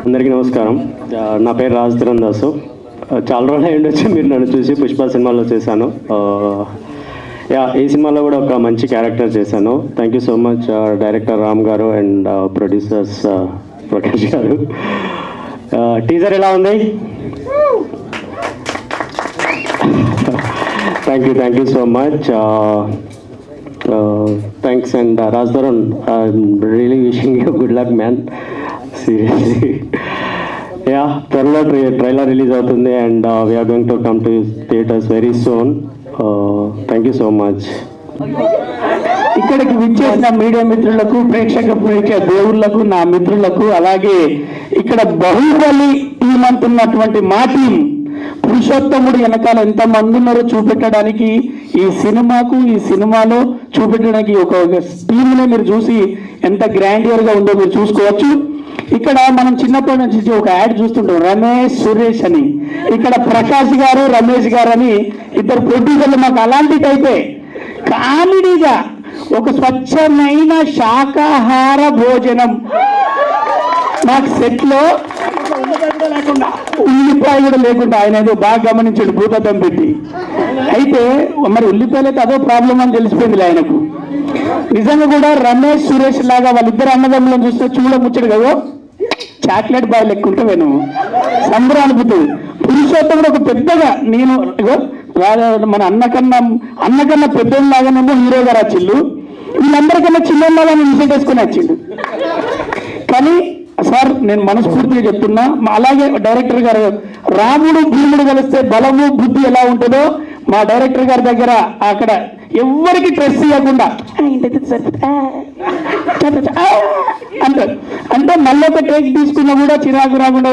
అందరికీ నమస్కారం. నా పేరు రాజధీరన్ దాసు. చాలా రోజులు అయ్యిండొచ్చు మీరు నన్ను చూసి. పుష్ప సినిమాలో చేశాను. ఈ సినిమాలో కూడా ఒక మంచి క్యారెక్టర్ చేశాను. Thank you so much director Ram గారు అండ్ ప్రొడ్యూసర్స్ ప్రకాష్ గారు. టీజర్ ఎలా ఉంది? Thank you so much. Thanks and Rajadheeran, really wishing you good luck man, seriously. త్వరలో ట్రైలర్ రిలీజ్ అవుతుంది and we are going to come to theatres very soon. Thank you so much. ఇక్కడికి విచ్చేసిన media మిత్రులకు, ప్రేక్షక దేవుళ్లకు, నా మిత్రులకు, అలాగే ఇక్కడ బాహుబలి టీం అంటున్నటువంటి మా టీం, పురుషోత్తముడు వెనకాల ఎంతమంది ఉన్నారో చూపెట్టడానికి, ఈ సినిమాలో చూపెట్టడానికి ఒక టీంనే మీరు చూసి ఎంత గ్రాండియర్గా ఉందో మీరు చూసుకోవచ్చు. ఇక్కడ మనం చిన్నప్పటి నుంచి ఒక యాడ్ చూస్తుంటాం, రమేష్ సురేష్ అని. ఇక్కడ ప్రకాష్ గారు, రమేష్ గారు అని ఇద్దరు ప్రొడ్యూసర్లు. మాకు అలాంటి టైపే కామెడీగా ఒక స్వచ్ఛమైన శాకాహార భోజనం మాకు సెట్లో లేకుండా, ఉల్లిపాయ కూడా లేకుండా. ఆయన ఏదో బాగా గమనించాడు భూతత్వం పెట్టి. అయితే మరి ఉల్లిపాయలు అయితే అదో ప్రాబ్లం అని తెలిసిపోయింది ఆయనకు. నిజంగా కూడా రమేష్ సురేష్ లాగా వాళ్ళిద్దరు అన్నదమ్ములను చూస్తే చూడముచ్చడు కదా, చాక్లెట్ బాయ్ లెక్కుంటే నువ్వు సంబరం అనుకుంటుంది. పురుషోత్తముడు ఒక పెద్దగా, నేను మన అన్నకన్నా పెద్దలాగానేమో హీరో గారు వచ్చిండు, వీళ్ళందరికన్నా చిన్నలాగా విషయం వేసుకొని వచ్చిండు. కానీ సార్ నేను మనస్ఫూర్తిగా చెప్తున్నా, అలాగే డైరెక్టర్ గారు, రాముడు భీముడు కలిస్తే బలము బుద్ధి ఎలా ఉంటుందో మా డైరెక్టర్ గారి దగ్గర అక్కడ ఎవరికి స్ట్రెస్ ఇవ్వకుండా అంటే మళ్ళీ ఒక టేక్ తీసుకున్నా కూడా చిరాకు రాకుండా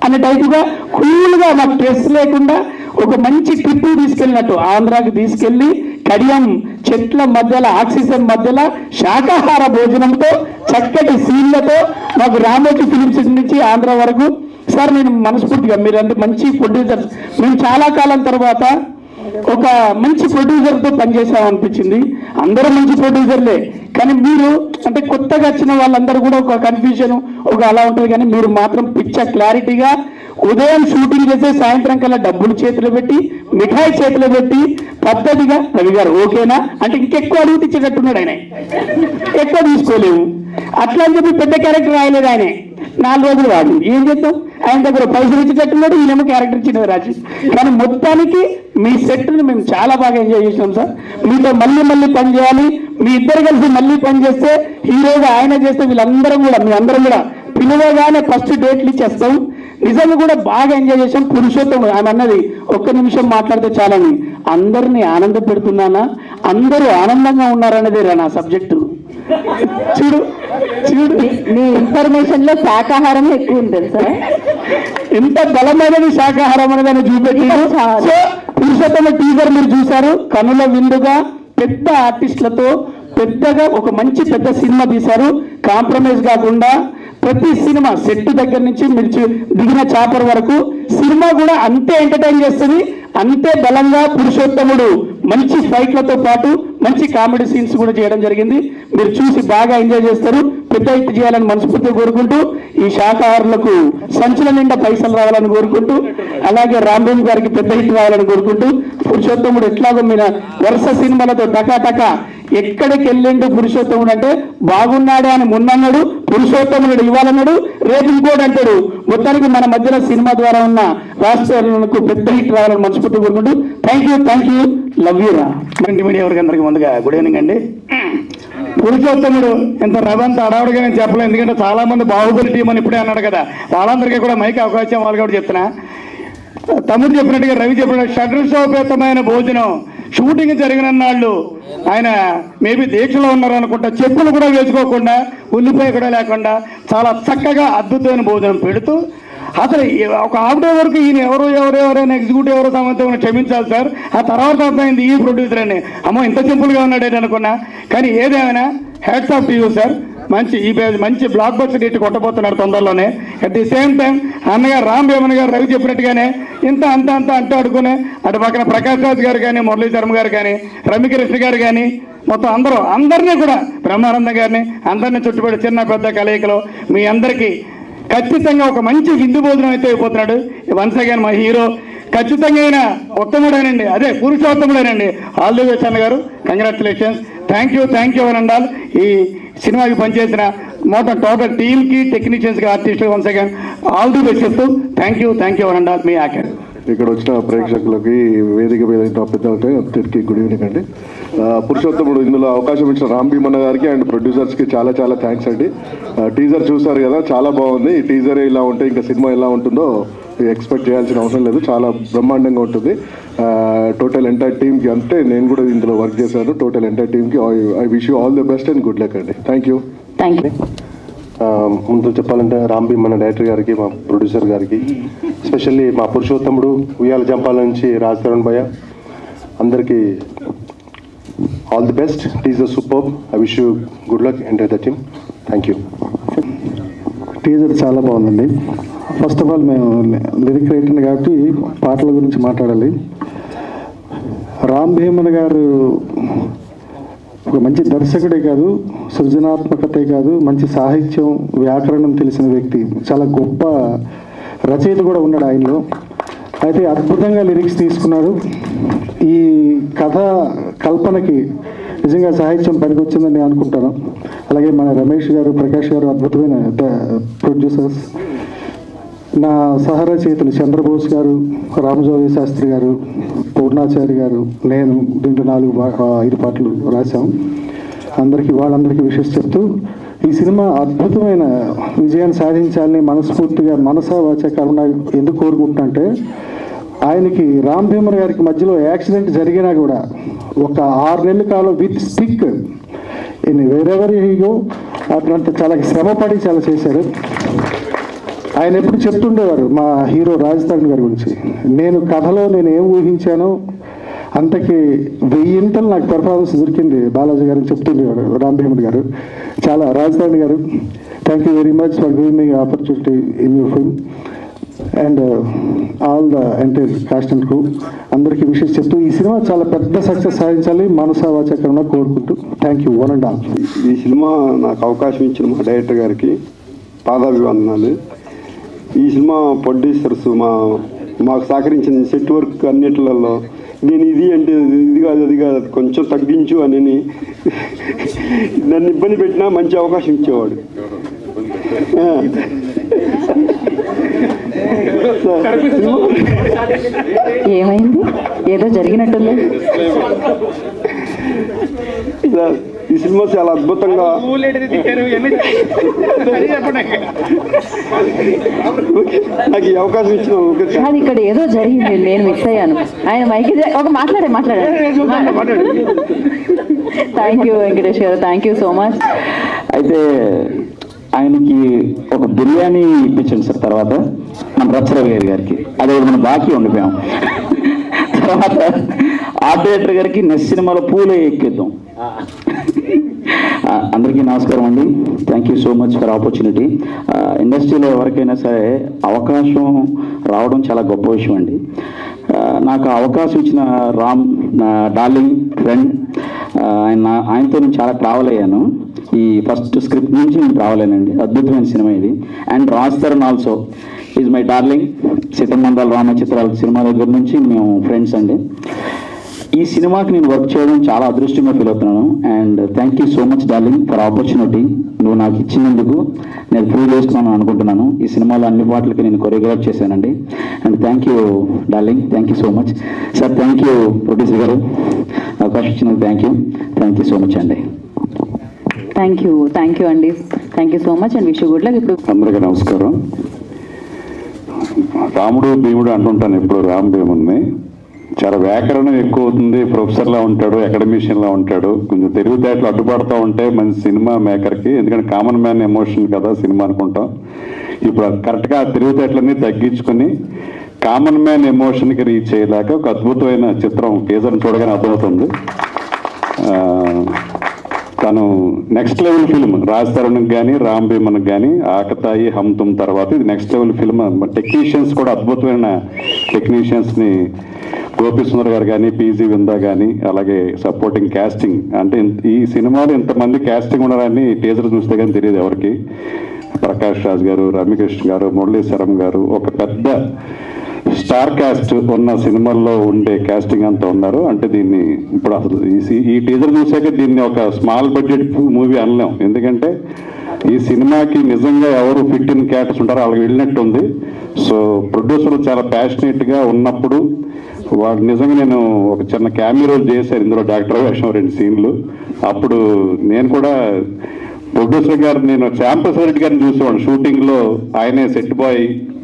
అనే టైపుగా కూల్గా మాకు స్ట్రెస్ లేకుండా ఒక మంచి ట్రిప్ తీసుకెళ్ళినట్టు ఆంధ్రాకి తీసుకెళ్ళి కడియం చెట్ల మధ్యలో, ఆక్సిజన్ మధ్యలో శాకాహార భోజనంతో, చక్కటి సీన్లతో మాకు రామోజీ ఫిలిమ్స్ నుంచి ఆంధ్ర వరకు. సార్ నేను మనస్ఫూర్తిగా, మీరంటే మంచి ప్రొడ్యూసర్స్, మేము చాలా కాలం తర్వాత ఒక మంచి ప్రొడ్యూసర్తో పనిచేసామనిపించింది. అందరూ మంచి ప్రొడ్యూసర్లే, కానీ మీరు అంటే కొత్తగా వచ్చిన వాళ్ళందరూ కూడా ఒక కన్ఫ్యూజన్ ఒక అలా ఉంటుంది. కానీ మీరు మాత్రం క్లారిటీగా ఉదయం షూటింగ్ చేస్తే సాయంత్రం కల్లా డబ్బులు చేతిలో పెట్టి, మిఠాయి చేతిలో పెట్టి పద్ధతిగా, రవి గారు ఓకేనా అంటే ఇంకెక్కువ అడుగు ఇచ్చేటట్టున్నాడు ఆయన, ఎక్కువ తీసుకోలేము అట్లా అని చెప్పి పెద్ద క్యారెక్టర్ రాయలేదు ఆయన. 4 రోజులు రాదు, ఏం చేద్దాం, ఆయన దగ్గర పైసలు ఇచ్చేటట్టున్నాడు, ఈయనేమో క్యారెక్టర్ ఇచ్చినది రాజు. కానీ మొత్తానికి మీ సెట్ని మేము చాలా బాగా ఎంజాయ్ చేసినాం సార్. మీతో మళ్ళీ పని చేయాలి, మీ ఇద్దరు కలిసి మళ్ళీ పని చేస్తే, హీరోగా ఆయన చేస్తే వీళ్ళందరం కూడా, మీ అందరం కూడా పిలువగానే ఫస్ట్ డేట్లు ఇచ్చేస్తాం. నిజంగా కూడా బాగా ఎంజాయ్ చేసాం. పురుషోత్తముడు ఆమె అన్నది, ఒక్క నిమిషం మాట్లాడితే చాలని, అందరినీ ఆనంద పెడుతున్నానా, అందరూ ఆనందంగా ఉన్నారనేదే నా సబ్జెక్టు. చూడు మీ ఇన్ఫర్మేషన్ లో శాకాహారం ఎక్కువ ఉంటుంది సార్. ఎంత బలమైనది శాకాహారం అనేది చూపెట్టారు. సో పురుషోత్తమ టీజర్ మీరు చూశారు, కనుల విందుగా పెద్ద ఆర్టిస్టులతో పెద్దగా ఒక మంచి పెద్ద సినిమా తీశారు. కాంప్రమైజ్ కాకుండా ప్రతి సినిమా సెట్ దగ్గర నుంచి మీరు దిగిన చాపర్ వరకు సినిమా కూడా అంతే ఎంటర్టైన్ చేస్తుంది, అంతే బలంగా. పురుషోత్తముడు మంచి ఫైట్లతో పాటు మంచి కామెడీ సీన్స్ కూడా చేయడం జరిగింది. మీరు చూసి బాగా ఎంజాయ్ చేస్తారు. పెద్ద హిట్ చేయాలని మనస్ఫూర్తిగా కోరుకుంటూ, ఈ శాకాహారులకు సంచుల నిండా పైసలు రావాలని కోరుకుంటూ, అలాగే రాంబాబు గారికి పెద్ద హిట్ రావాలని కోరుకుంటూ, పురుషోత్తముడు ఎట్లాగో మీద వరుస సినిమాలతో టకా ఎక్కడికి వెళ్ళిండు పురుషోత్తముడు అంటే, బాగున్నాడు అని మొన్నన్నాడు, పురుషోత్తముడు ఇవ్వాలన్నాడు, రేపు ఇంకోటి అంటాడు. మొత్తానికి మన మధ్యలో సినిమా ద్వారా ఉన్న రాష్ట్రాలకు పెద్ద హిట్ రావాలని మనస్ఫూర్తి కోరుకుంటూ, థ్యాంక్ యూ లవ్ యూ రా. మీడియా ఎవరికి అందరికీ ముందుగా గుడ్ ఈవినింగ్ అండి. పురుషోత్తముడు ఎంత రవంత అడవుడుగా నేను చెప్పలేదు, ఎందుకంటే చాలా మంది బాహుబలి టీం అని ఇప్పుడే అన్నాడు కదా, వాళ్ళందరికీ కూడా మైక్ అవకాశం వాళ్ళు కూడా చెప్తున్నా. తమ్ముడు చెప్పినట్టుగా, రవి చెప్పినట్టు షడ్రసోపేతమైన భోజనం షూటింగ్ జరిగిన నాళ్ళు ఆయన మేబీ దీక్షలో ఉన్నారు అనుకుంటా, చెప్పులు కూడా వేసుకోకుండా, ఉల్లిపాయ కూడా లేకుండా చాలా చక్కగా అద్భుతమైన భోజనం పెడుతూ, అసలు ఒక హాఫ్ డే వరకు ఈయన ఎవరైనా ఎగ్జిక్యూటివ్ ఎవరో సంబంధం క్షమించాలి సార్, ఆ తర్వాత అర్థమైంది ఈ ప్రొడ్యూసర్ అని, అమ్మో ఇంత సింపుల్గా ఉన్నాడేంటి అనుకున్నా. కానీ ఏదేమైనా hats off to you sir. మంచి బ్లాక్ బస్టర్ హిట్ కొట్టబోతున్నాడు తొందరలోనే. అట్ ది సేమ్ టైం అన్నగారు రామ్ భీమన్ గారు రవి చెప్పినట్టుగానే ఇంత అంటూ అడుగునే అటు పక్కన ప్రకాష్ రాజ్ గారు కానీ, మురళీ శర్మ గారు కానీ, రమ్యకృష్ణ గారు కానీ, మొత్తం అందరినీ కూడా బ్రహ్మానందం గారిని అందరినీ చుట్టుపడి చిన్న పెద్ద కలయికలో మీ అందరికీ ఖచ్చితంగా ఒక మంచి విందు భోజనం అయితే అయిపోతున్నాడు. వన్స్ అగైన్ మా హీరో ఖచ్చితంగా అయినా ఉత్తముడేనండి, అదే పురుషోత్తముడేనండి. ఆల్ ది బెస్ట్ అన్న గారు, కంగ్రాచులేషన్స్. థ్యాంక్ యూ అని అండాలి. ఈ సినిమాకి పనిచేసిన మొత్తం టోటల్ టీమ్కి, టెక్నీషియన్స్కి, ఆర్టిస్టులు once again all the best చెప్తూ థ్యాంక్ యూ అని అండాలి మీ యాక్టర్. ఇక్కడ వచ్చిన ప్రేక్షకులకి, వేదిక మీద పెద్దలకి అందరికీ గుడ్ ఈవినింగ్ అండి. పురుషోత్తముడు ఇందులో అవకాశం ఇచ్చిన రామ్ భీమన్న గారికి అండ్ ప్రొడ్యూసర్స్కి చాలా థ్యాంక్స్ అండి. టీజర్ చూసారు కదా, చాలా బాగుంది. ఈ టీజర్ ఇలా ఉంటే ఇంకా సినిమా ఎలా ఉంటుందో ఎక్స్పెక్ట్ చేయాల్సిన అవసరం లేదు, చాలా బ్రహ్మాండంగా ఉంటుంది. టోటల్ ఎంటైర్ టీమ్కి, అంటే నేను కూడా ఇందులో వర్క్ చేశాను, టోటల్ ఎంటైర్ టీమ్కి I wish you all the best and good luck అండి. Thank you. ముందు చెప్పాలంటే రామ్ భీమన్న డైరెక్టర్ గారికి, మా ప్రొడ్యూసర్ గారికి, ఎస్పెషల్లీ మా పురుషోత్తముడు ఉయ్యాల జంపాల నుంచి రాజ్ తరుణ్ భయ్య, అందరికీ all the best. Teaser super. I wish you good luck enter the team. Thank you. Teaser చాలా బాగుందండి. ఫస్ట్ ఆఫ్ ఆల్ మేము లిరిక్ రైటర్ కాబట్టి పాటల గురించి మాట్లాడాలి. రామ్ భీమన్ గారు ఒక మంచి దర్శకుడే కాదు, సృజనాత్మకతే కాదు, మంచి సాహిత్యం, వ్యాకరణం తెలిసిన వ్యక్తి, చాలా గొప్ప రచయిత కూడా ఉన్నాడు ఆయనలో. అయితే అద్భుతంగా లిరిక్స్ తీసుకున్నాడు. ఈ కథ కల్పనకి నిజంగా సాహిత్యం పనికొచ్చిందని నేను అనుకుంటాను. అలాగే మన రమేష్ గారు, ప్రకాష్ గారు అద్భుతమైన ప్రొడ్యూసర్స్. నా సహరచయితలు చంద్రబోస్ గారు, రామజోగి శాస్త్రి గారు, పూర్ణాచారి గారు, నేను దీంట్లో 5 పాటలు రాశాం. వాళ్ళందరికీ విషెస్ చెప్తూ ఈ సినిమా అద్భుతమైన విజయాన్ని సాధించాలని మనస్ఫూర్తిగా మనసా వాచా కర్మ ఎందుకు కోరుకుంటున్నాంటే, ఆయనకి రామ్ భీమన్ గారికి మధ్యలో యాక్సిడెంట్ జరిగినా కూడా ఒక 6 నెలల కాలం విత్ స్టిక్ వేరెవర్ హీగో అట్లంతా చాలా శ్రమపడి చాలా చేశారు. ఆయన ఎప్పుడు చెప్తుండేవారు మా హీరో రాజ్ తరుణ్ గారి గురించి, నేను కథలో నేను ఏం ఊహించానో అంతకి 1000 నాకు పెర్ఫార్మెన్స్ దొరికింది బాలాజీ గారు చెప్తుండేవారు రామ్ భీమన్ గారు. చాలా రాజ్ తరుణ్ గారు, thank you very much for giving me opportunity in your film and all the entire cast and crew. అందరికీ విషెస్ చెప్తూ ఈ సినిమా చాలా పెద్ద సక్సెస్ సాధించాలి మనసా వాచకరంగా కోరుకుంటూ thank you one and all. ఈ సినిమా నాకు అవకాశం ఇచ్చిన మా డైరెక్టర్ గారికి పాదాభివందనాలు. ఈ సినిమా ప్రొడ్యూసర్స్ మాకు సహకరించిన సెట్ వర్క్ అన్నిట్లలో నేను ఇది అంటే ఇది కాదు అది కాదు కొంచెం తగ్గించు అని నన్ను ఇబ్బంది పెట్టినా మంచి అవకాశం ఇచ్చేవాడు. ఏమైంది, ఏదో జరిగినట్టుంది. ఈ సినిమా చాలా అద్భుతంగా నాకు ఈ అవకాశం ఇచ్చిన అది ఇక్కడ ఏదో జరిగింది, నేను మిస్ అయ్యాను. ఆయన మైకి ఒక మాట్లాడారు. థ్యాంక్ యూ వెంకటేష్ గారు, థ్యాంక్ యూ సో మచ్. అయితే ఆయనకి ఒక బిర్యానీ ఇప్పించండి సార్ తర్వాత మన రచ్చరవి గారికి, అదే మనం బాకీ ఉండిపోయాం. తర్వాత ఆర్ట్ డైరెక్టర్ గారికి నెక్స్ట్ సినిమాలో పూలే ఎక్కిద్దాం. అందరికీ నమస్కారం అండి. Thank you so much for opportunity. ఇండస్ట్రీలో ఎవరికైనా సరే అవకాశం రావడం చాలా గొప్ప విషయం అండి. నాకు అవకాశం ఇచ్చిన రామ్ నా డార్లింగ్ ఫ్రెండ్, ఆయనతో నేను చాలా ట్రావెల్ అయ్యాను. ఈ ఫస్ట్ స్క్రిప్ట్ నుంచి నేను ట్రావెల్ అయ్యానండి. అద్భుతమైన సినిమా ఇది. And Raj Tarun also is my darling. సీతమ్మందాల రామచిత్రాల సినిమా దగ్గర నుంచి మేము ఫ్రెండ్స్ అండి. ఈ సినిమాకి నేను వర్క్ చేయడం చాలా అదృష్టంగా ఫీల్ అవుతున్నాను. And thank you so much darling for opportunity. నువ్వు నాకు ఇచ్చినందుకు నేను ప్రూవ్ చేసుకున్నాను అనుకుంటున్నాను. ఈ సినిమాలో అన్ని పాటలకి నేను కొరియోగ్రాఫ్ చేశానండి. And thank you darling, thank you so much sir. Thank you producer గారు, అవకాశం ఇచ్చినందుకు థ్యాంక్ యూ సో మచ్ అండి. థ్యాంక్ యూ అండి, thank you so much and wish you good luck. ఇప్పుడు అందరికీ నమస్కారం. రాముడు భీముడు అంటుంటాను ఎప్పుడు. రామ్ భీముడిని చాలా వ్యాకరణం ఎక్కువ అవుతుంది, ప్రొఫెసర్లా ఉంటాడు, అకాడమిషియన్లా ఉంటాడు. కొంచెం తెలివితేటలు అడ్డుపడుతూ ఉంటాయి మంచి సినిమా మేకర్కి. ఎందుకంటే కామన్ మ్యాన్ ఎమోషన్ కదా సినిమా అనుకుంటాం. ఇప్పుడు కరెక్ట్గా ఆ తెలివితేటలన్నీ తగ్గించుకొని కామన్ మ్యాన్ ఎమోషన్కి రీచ్ అయ్యేలాగా ఒక అద్భుతమైన చిత్రం టీజర్ని చూడగానే అర్థమవుతుంది. తను నెక్స్ట్ లెవెల్ ఫిల్మ్ రాజ్ తరుణ్కి కానీ రామ్ భీమన్కి కానీ ఆకతాయి హమ్ తుమ్ తర్వాత ఇది నెక్స్ట్ లెవెల్ ఫిల్మ్. టెక్నీషియన్స్ కూడా అద్భుతమైన టెక్నీషియన్స్ని గోపి సుందర్ గారు కానీ పీజీ విందా కానీ అలాగే సపోర్టింగ్ క్యాస్టింగ్ అంటే ఈ సినిమాలో ఇంతమంది క్యాస్టింగ్ ఉన్నారని టీజర్ చూస్తే కానీ తెలియదు ఎవరికి. ప్రకాష్ రాజ్ గారు, రమ్యకృష్ణ గారు, మురళీశ్వరం గారు, ఒక పెద్ద స్టార్ క్యాస్ట్ ఉన్న సినిమాల్లో ఉండే క్యాస్టింగ్ అంతా ఉన్నారు. అంటే దీన్ని ఇప్పుడు అసలు ఈ టీజర్ చూసాక దీన్ని ఒక స్మాల్ బడ్జెట్ మూవీ అనలేం. ఎందుకంటే ఈ సినిమాకి నిజంగా ఎవరు ఫిట్ ఇన్ క్యారెక్టర్స్ ఉంటారో వాళ్ళకి వెళ్ళినట్టు ఉంది. సో ప్రొడ్యూసర్లు చాలా ప్యాషనేట్గా ఉన్నప్పుడు వాడు నిజంగా నేను ఒక చిన్న క్యామియో రోల్ చేశాను ఇందులో, డాక్టర్ వేషం 2 సీన్లు. అప్పుడు నేను కూడా ప్రొడ్యూసర్ గారు నేను శ్యాంప్రసాద్ రెడ్డి గారిని చూసేవాడు షూటింగ్లో. ఆయనే సెట్ బాయ్,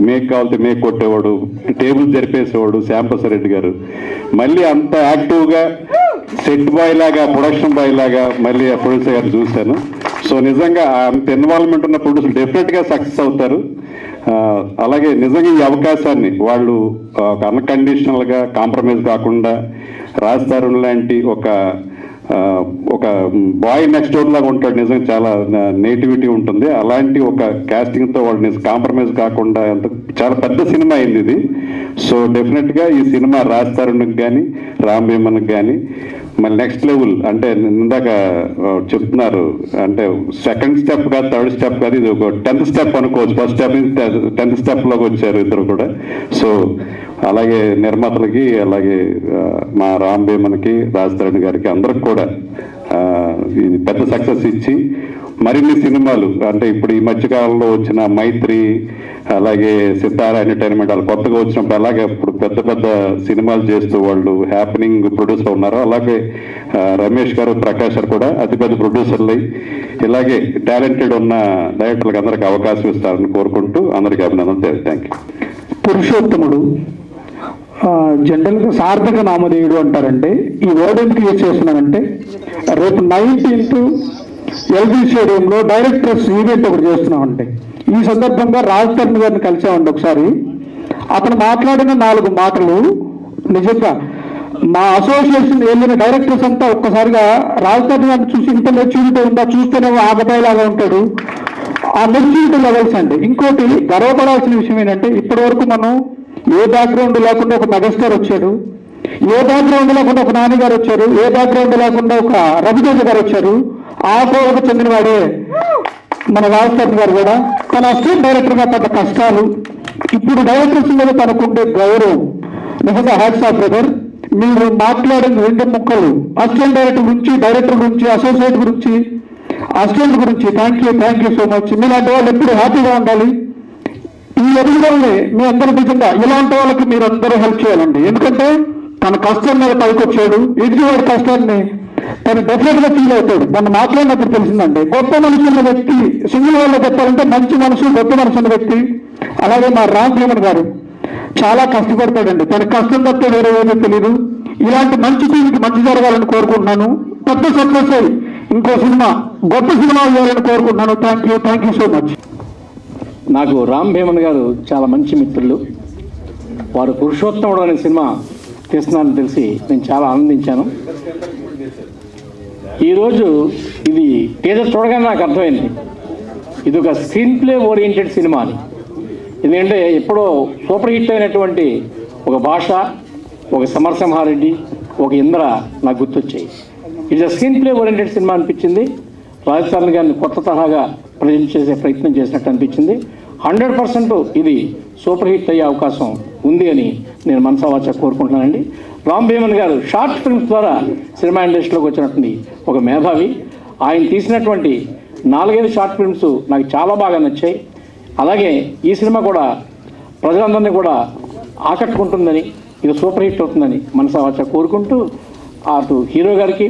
మేక్ కావాలంటే మేక్ కొట్టేవాడు, టేబుల్ జరిపేసేవాడు శ్యాంప్రసాద్ రెడ్డి గారు. మళ్ళీ అంత యాక్టివ్గా సెట్ బాయ్ లాగా, ప్రొడక్షన్ బాయ్ లాగా మళ్ళీ ఆ ప్రొడ్యూసర్ గారు చూశాను. సో నిజంగా అంత ఇన్వాల్వ్మెంట్ ఉన్న ప్రొడ్యూసర్ డెఫినెట్గా సక్సెస్ అవుతారు. అలాగే నిజంగా ఈ అవకాశాన్ని వాళ్ళు అన్కండిషనల్గా కాంప్రమైజ్ కాకుండా రాజ్ తరుణ్ లాంటి ఒక బాయ్ నెక్స్ట్ డోర్ లాగా ఉంటాడు. నిజంగా చాలా నేటివిటీ ఉంటుంది. అలాంటి ఒక క్యాస్టింగ్తో వాళ్ళు కాంప్రమైజ్ కాకుండా చాలా పెద్ద సినిమా అయింది ఇది. సో డెఫినెట్గా ఈ సినిమా రాజ్ తరుణ్కి కానీ రామ్ భీమన్కి కానీ మళ్ళీ నెక్స్ట్ లెవెల్ అంటే ఇందాక చెప్తున్నారు అంటే సెకండ్ స్టెప్ కాదు, థర్డ్ స్టెప్ కాదు, ఇది ఒక 10th స్టెప్ అనుకోవచ్చు. ఫస్ట్ స్టెప్ నుంచి 10th స్టెప్లోకి వచ్చారు ఇద్దరు కూడా. సో అలాగే నిర్మాతలకి, అలాగే మా రామ్ భీమన్కి, రాజ్ తరుణ్ గారికి అందరికి కూడా ఇది పెద్ద సక్సెస్ ఇచ్చి మరిన్ని సినిమాలు అంటే ఇప్పుడు ఈ మధ్యకాలంలో వచ్చిన మైత్రి, అలాగే సితారా ఎంటర్టైన్మెంట్ వాళ్ళు కొత్తగా వచ్చినప్పుడు అలాగే ఇప్పుడు పెద్ద పెద్ద సినిమాలు చేస్తూ వాళ్ళు హ్యాపెనింగ్ ప్రొడ్యూసర్ ఉన్నారు. అలాగే రమేష్ గారు, ప్రకాష్ గారు కూడా అతిపెద్ద ప్రొడ్యూసర్లు ఇలాగే టాలెంటెడ్ ఉన్న డైరెక్టర్లకు అందరికీ అవకాశం ఇస్తారని కోరుకుంటూ అందరికీ అభినందనలు. Thank you. పురుషోత్తముడు జనరల్గా సార్థక నామధేయుడు అంటారంటే ఈ వర్డ్ ఎందుకు యూజ్ చేస్తున్నానంటే రేపు 19th ఎల్బీ స్టేడియంలో డైరెక్టర్స్ ఈవెంట్ ఒకటి చేస్తున్నామంటే ఈ సందర్భంగా రాజ్ తరుణ్ గారిని కలిసామండి ఒకసారి. అతను మాట్లాడిన 4 మాటలు నిజంగా మా అసోసియేషన్ వెళ్ళిన డైరెక్టర్స్ అంతా ఒక్కసారిగా రాజ్ తరుణ్ గారిని చూసి ఇంత మెచ్యూరిటీ ఉందా, చూస్తేనే ఆగతాయిలాగా ఉంటాడు, ఆ మెచ్యూరిటీ లెవెల్స్ అండి. ఇంకోటి గర్వపడాల్సిన విషయం ఏంటంటే ఇప్పటి వరకు మనం ఏ బ్యాక్గ్రౌండ్ లేకుండా ఒక మెగాస్టార్ వచ్చాడు, ఏ బ్యాక్గ్రౌండ్ లేకుండా ఒక నాని గారు వచ్చారు, ఏ బ్యాక్గ్రౌండ్ లేకుండా ఒక రవితేజ గారు వచ్చారు. ఆ కోవకు చెందినవాడే మన రాజ్ తరుణ్ గారు కూడా. తన అసిస్టెంట్ డైరెక్టర్గా పడ్డ కష్టాలు, ఇప్పుడు డైరెక్టర్స్ మీద తనకుండే గౌరవం నిజంగా హ్యాట్స్ ఆఫ్ బ్రదర్. మీరు మాట్లాడిన 2 ముక్కలు అసిస్టెంట్ డైరెక్టర్ గురించి, డైరెక్టర్ గురించి, అసోసియేట్ గురించి, అసిస్టెంట్ గురించి థ్యాంక్ యూ సో మచ్. మీలాంటి వాళ్ళు ఎప్పుడు హ్యాపీగా ఉండాలి. ఈ ఎదుగుదలని మీ అందరూ నిజంగా ఇలాంటి వాళ్ళకి మీరు అందరూ హెల్ప్ చేయాలండి. ఎందుకంటే తన కష్టం మీద పైకి వచ్చాడు, ఎదుగువాడి కష్టాన్ని తను డెఫినెట్ గా ఫీల్ అవుతాడు. తను మాట్లాడినప్పుడు తెలిసిందండి గొప్ప మనసు ఉన్న వ్యక్తి, సింగిల్ వాళ్ళు చెప్పాలంటే మంచి మనసు, గొప్ప మనసు ఉన్న వ్యక్తి. అలాగే మా రామ్ భీమన్ గారు చాలా కష్టపడతాడండి. తన కష్టం తప్పే వేరే ఏమీ తెలియదు. ఇలాంటి మంచి టీంకి మంచి జరగాలని కోరుకుంటున్నాను. పెద్ద సక్సెస్ అయ్యి ఇంకో సినిమా, గొప్ప సినిమా చేయాలని కోరుకుంటున్నాను. Thank you so much. నాకు రామ్ భీమన్ గారు చాలా మంచి మిత్రులు. వారు పురుషోత్తముడు అనే సినిమా తీస్తున్నారని తెలిసి నేను చాలా ఆనందించాను. ఈరోజు ఇది టీజర్ చూడగానే నాకు అర్థమైంది ఇది ఒక స్క్రీన్ ప్లే ఓరియంటెడ్ సినిమా అని. ఎందుకంటే ఎప్పుడో సూపర్ హిట్ అయినటువంటి ఒక భాష, ఒక సమరసింహారెడ్డి, ఒక ఇంద్ర నాకు గుర్తొచ్చాయి. ఇది స్క్రీన్ ప్లే ఓరియంటెడ్ సినిమా అనిపించింది. రాజ్ తరుణ్ గారిని కొత్త తరహాగా ప్రజెంట్ చేసే ప్రయత్నం చేసినట్టు అనిపించింది. 100% ఇది సూపర్ హిట్ అయ్యే అవకాశం ఉంది అని నేను మనసావాచ కోరుకుంటున్నానండి. రామ్ భీమన్ గారు షార్ట్ ఫిల్మ్స్ ద్వారా సినిమా ఇండస్ట్రీలోకి వచ్చినటువంటి ఒక మేధావి. ఆయన తీసినటువంటి 4-5 షార్ట్ ఫిల్మ్స్ నాకు చాలా బాగా నచ్చాయి. అలాగే ఈ సినిమా కూడా ప్రజలందరినీ కూడా ఆకట్టుకుంటుందని, ఇది సూపర్ హిట్ అవుతుందని మనసావాచ కోరుకుంటూ అటు హీరో గారికి,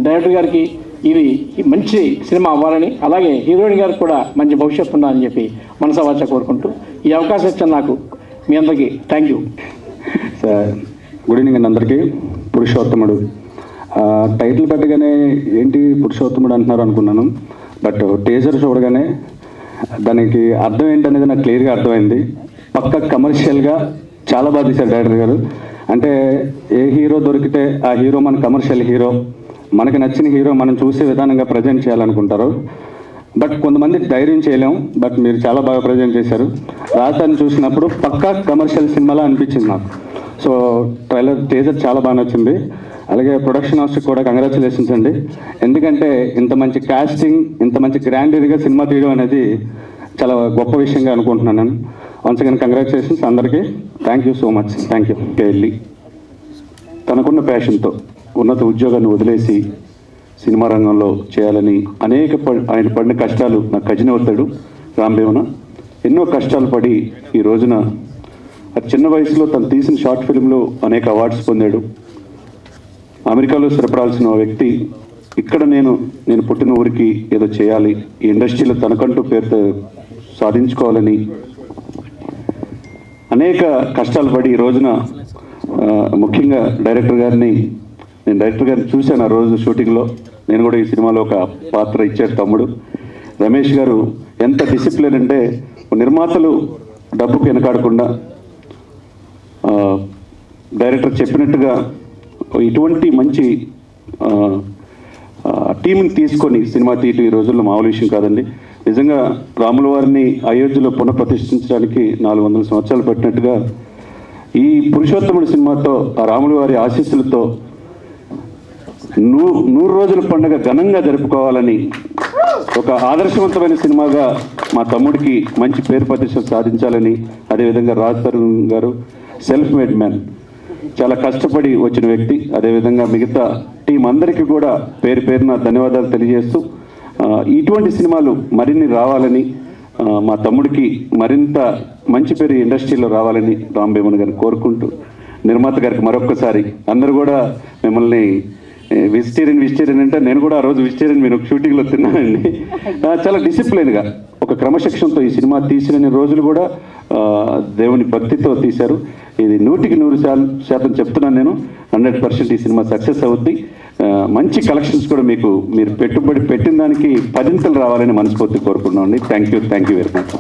డైరెక్టర్ గారికి ఇది మంచి సినిమా అవ్వాలని, అలాగే హీరోయిన్ గారికి కూడా మంచి భవిష్యత్తు ఉండాలని చెప్పి మనసావాచ కోరుకుంటూ ఈ అవకాశం ఇచ్చిన నాకు మీ అందరికీ థ్యాంక్ యూ. గుడ్ ఈవినింగ్ అందరికీ. పురుషోత్తముడు టైటిల్ పెట్టగానే ఏంటి పురుషోత్తముడు అంటున్నారు అనుకున్నాను. బట్ టీజర్ చూడగానే దానికి అర్థం ఏంటనేది నాకు క్లియర్గా అర్థమైంది. పక్క కమర్షియల్గా చాలా బాగా తీశారు డైరెక్టర్ గారు. అంటే ఏ హీరో దొరికితే ఆ హీరో మన కమర్షియల్ హీరో మనకి నచ్చిన హీరో మనం చూసే విధానంగా ప్రజెంట్ చేయాలనుకుంటారు. బట్ కొంతమంది ధైర్యం చేయలేం. బట్ మీరు చాలా బాగా ప్రజెంట్ చేశారు. రాజధాని చూసినప్పుడు పక్కా కమర్షియల్ సినిమాలా అనిపించింది నాకు. సో టీజర్ చాలా బాగా నచ్చింది. అలాగే ప్రొడక్షన్ హౌస్కి కూడా కంగ్రాచులేషన్స్ అండి. ఎందుకంటే ఇంత మంచి కాస్టింగ్, ఇంత మంచి గ్రాండీగా సినిమా తీయడం అనేది చాలా గొప్ప విషయంగా అనుకుంటున్నాను నేను. వన్స్ అగైన్ కంగ్రాచులేషన్స్ అందరికీ. Thank you so much. Thank you. వెళ్ళి తనకున్న ప్యాషన్తో ఉన్నత ఉద్యోగాన్ని వదిలేసి సినిమా రంగంలో చేయాలని ఆయన పడిన కష్టాలు నాకు కజిన్ అవుతాడు రాంభీమన. ఎన్నో కష్టాలు పడి ఈ రోజున చిన్న వయసులో తను తీసిన షార్ట్ ఫిల్మ్లో అనేక అవార్డ్స్ పొందాడు. అమెరికాలో స్థిరపడాల్సిన వ్యక్తి ఇక్కడ నేను పుట్టిన ఊరికి ఏదో చేయాలి, ఈ ఇండస్ట్రీలో తనకంటూ పేరు సాధించుకోవాలని అనేక కష్టాలు పడి ఈ రోజున ముఖ్యంగా డైరెక్టర్ గారిని చూశాను ఆ రోజు షూటింగ్లో. నేను కూడా ఈ సినిమాలో ఒక పాత్ర ఇచ్చాడు తమ్ముడు రమేష్ గారు. ఎంత డిసిప్లిన్ అంటే నిర్మాతలు డబ్బుకు వెనకాడకుండా డైరెక్టర్ చెప్పినట్టుగా ఇటువంటి మంచి టీంని తీసుకొని సినిమా తీయటం ఈ రోజుల్లో మామూలు విషయం కాదండి. నిజంగా రాముల వారిని అయోధ్యలో పునఃప్రతిష్ఠించడానికి 400 సంవత్సరాలు పట్టినట్టుగా ఈ పురుషోత్తముడి సినిమాతో ఆ రాముల వారి ఆశీస్సులతో 100 రోజుల పండుగ ఘనంగా జరుపుకోవాలని ఒక ఆదర్శవంతమైన సినిమాగా మా తమ్ముడికి మంచి పేరు ప్రతిష్ట సాధించాలని, అదేవిధంగా రాజ్ తరుణ్ గారు సెల్ఫ్ మేడ్ మ్యాన్, చాలా కష్టపడి వచ్చిన వ్యక్తి. అదేవిధంగా మిగతా టీం అందరికీ కూడా పేరు పేరున ధన్యవాదాలు తెలియజేస్తూ ఇటువంటి సినిమాలు మరిన్ని రావాలని, మా తమ్ముడికి మరింత మంచి పేరు ఇండస్ట్రీలో రావాలని రాంభీమన్ గారిని కోరుకుంటూ, నిర్మాత గారికి మరొక్కసారి అందరూ కూడా మిమ్మల్ని వెజిటేరియన్ అంటే నేను కూడా ఆ రోజు వెజిటేరియన్ మీరు షూటింగ్లో తిన్నానండి. చాలా డిసిప్లిన్గా ఒక క్రమశిక్షణతో ఈ సినిమా తీసిన రోజులు కూడా దేవుని భక్తితో తీశారు. ఇది 100% చెప్తున్నాను నేను. 100% ఈ సినిమా సక్సెస్ అవుద్ది. మంచి కలెక్షన్స్ కూడా మీరు పెట్టుబడి పెట్టిన దానికి 10 రావాలని మనస్ఫూర్తి కోరుకున్నామండి. Thank you very much.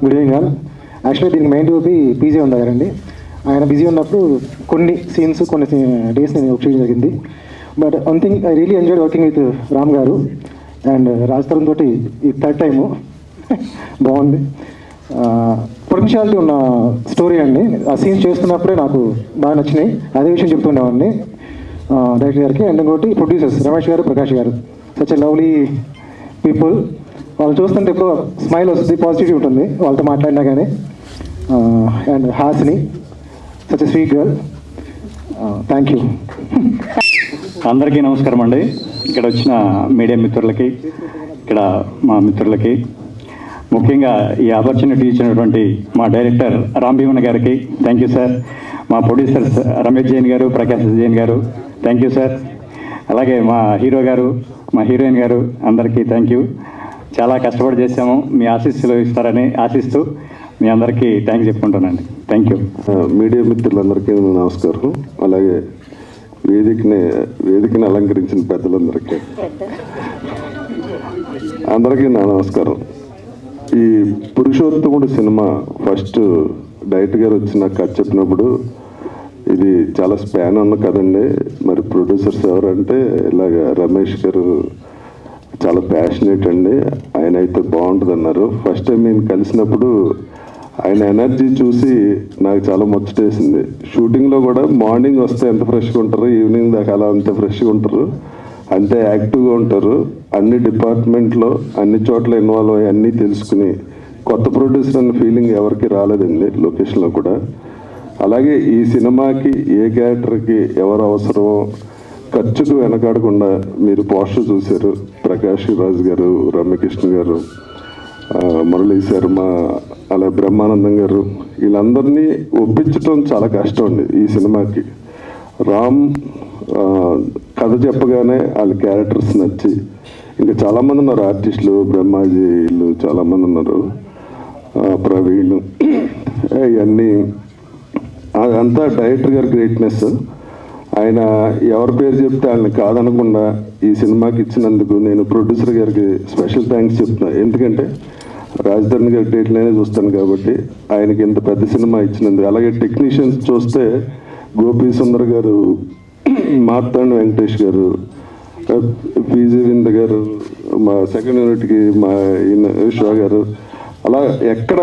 Good evening all. Actually దీనికి మెయిన్ టూపీ పీజే ఉండారండి. ఆయన బిజీ ఉన్నప్పుడు కొన్ని సీన్స్ కొన్ని డేస్ నేను వర్క్ చేయడం జరిగింది. But one thing I really enjoyed working with Ram గారు అండ్ రాజ్ తరుణ్ తోటి ఈ థర్డ్ టైము బాగుంది. పొటెన్షియాలిటీ ఉన్న స్టోరీ అండి. ఆ సీన్స్ చేస్తున్నప్పుడే నాకు బాగా నచ్చినాయి. అదే విషయం చెప్తుండేవాడిని డైరెక్టర్ గారికి. అండ్ ఇంకోటి ప్రొడ్యూసర్స్ రమేష్ గారు, ప్రకాష్ గారు, సచ్ ఎ లవ్లీ పీపుల్. వాళ్ళు చూస్తుంటే ఎప్పుడు స్మైల్ వస్తుంది, పాజిటివిటీ ఉంటుంది వాళ్ళతో మాట్లాడినా కానీ. And Hasini such a sweet girl. Thank you. అందరికీ నమస్కారం అండి. ఇక్కడ వచ్చిన మీడియా మిత్రులకి, ఇక్కడ మా మిత్రులకి, ముఖ్యంగా ఈ ఆపర్చునిటీ ఇచ్చినటువంటి మా డైరెక్టర్ రాంభీమన్ గారికి థ్యాంక్ యూ సార్. మా ప్రొడ్యూసర్స్ రమేష్ జైన్ గారు, ప్రకాష్ జైన్ గారు థ్యాంక్ యూ సార్. అలాగే మా హీరో గారు, మా హీరోయిన్ గారు అందరికీ థ్యాంక్ యూ. చాలా కష్టపడి చేసాము. మీ ఆశీస్సులు ఇస్తారని ఆశిస్తూ మీ అందరికీ థ్యాంక్స్ చెప్పుకుంటానండి. Thank you. మీడియా మిత్రులందరికీ నమస్కారం. అలాగే వేదికని అలంకరించిన పెద్దలందరికీ అందరికీ నా నమస్కారం. ఈ పురుషోత్తముడు సినిమా ఫస్ట్ డైరెక్టర్ గారు వచ్చి నాకు కథ చెప్పినప్పుడు ఇది చాలా స్పాన్ ఉన్న కదండి. మరి ప్రొడ్యూసర్స్ ఎవరంటే ఇలాగ రమేష్ గారు చాలా ప్యాషనేట్ అండి, ఆయన అయితే బాగుంటుంది అన్నారు. ఫస్ట్ టైం నేను కలిసినప్పుడు ఆయన ఎనర్జీ చూసి నాకు చాలా ముచ్చటేసింది. షూటింగ్లో కూడా మార్నింగ్ వస్తే ఎంత ఫ్రెష్గా ఉంటారు, ఈవినింగ్ దాకా అలా అంత ఫ్రెష్గా ఉంటారు, అంతే యాక్టివ్గా ఉంటారు. అన్ని డిపార్ట్మెంట్లో అన్ని చోట్ల ఇన్వాల్వ్ అయ్యి అన్నీ తెలుసుకుని కొత్త ప్రొడ్యూసర్ అన్న ఫీలింగ్ ఎవరికి రాలేదండి లొకేషన్లో కూడా. అలాగే ఈ సినిమాకి ఏ క్యారెక్టర్కి ఎవరు అవసరమో ఖర్చుకు వెనకాడకుండా మీరు పోస్టర్ చూశారు. ప్రకాష్ రాజ్ గారు, రమ్యకృష్ణ గారు, మురళీ శర్మ, అలా బ్రహ్మానందం గారు, వీళ్ళందరినీ ఒప్పించడం చాలా కష్టం అండి ఈ సినిమాకి. రామ్ కథ చెప్పగానే వాళ్ళ క్యారెక్టర్స్ నచ్చి, ఇంకా చాలామంది ఉన్నారు ఆర్టిస్టులు, బ్రహ్మాజీ వీళ్ళు చాలామంది ఉన్నారు, ప్రవీణ్, ఇవన్నీ అదంతా డైరెక్టర్ గారి గ్రేట్నెస్. ఆయన ఎవరి పేరు చెప్తే ఆయన్ని కాదనకుండా ఈ సినిమాకి ఇచ్చినందుకు నేను ప్రొడ్యూసర్ గారికి స్పెషల్ థ్యాంక్స్ చెప్తున్నా. ఎందుకంటే రాజధాని గారి డేట్లనే చూస్తాను కాబట్టి ఆయనకి ఇంత పెద్ద సినిమా ఇచ్చినందుకు. అలాగే టెక్నీషియన్స్ చూస్తే గోపీ సుందర్ గారు, మార్తాండ్ వెంకటేష్ గారు, పీజీ వింద్ గారు, మా సెకండ్ యూనిట్కి మా ఈయన విశ్వ గారు, అలా ఎక్కడ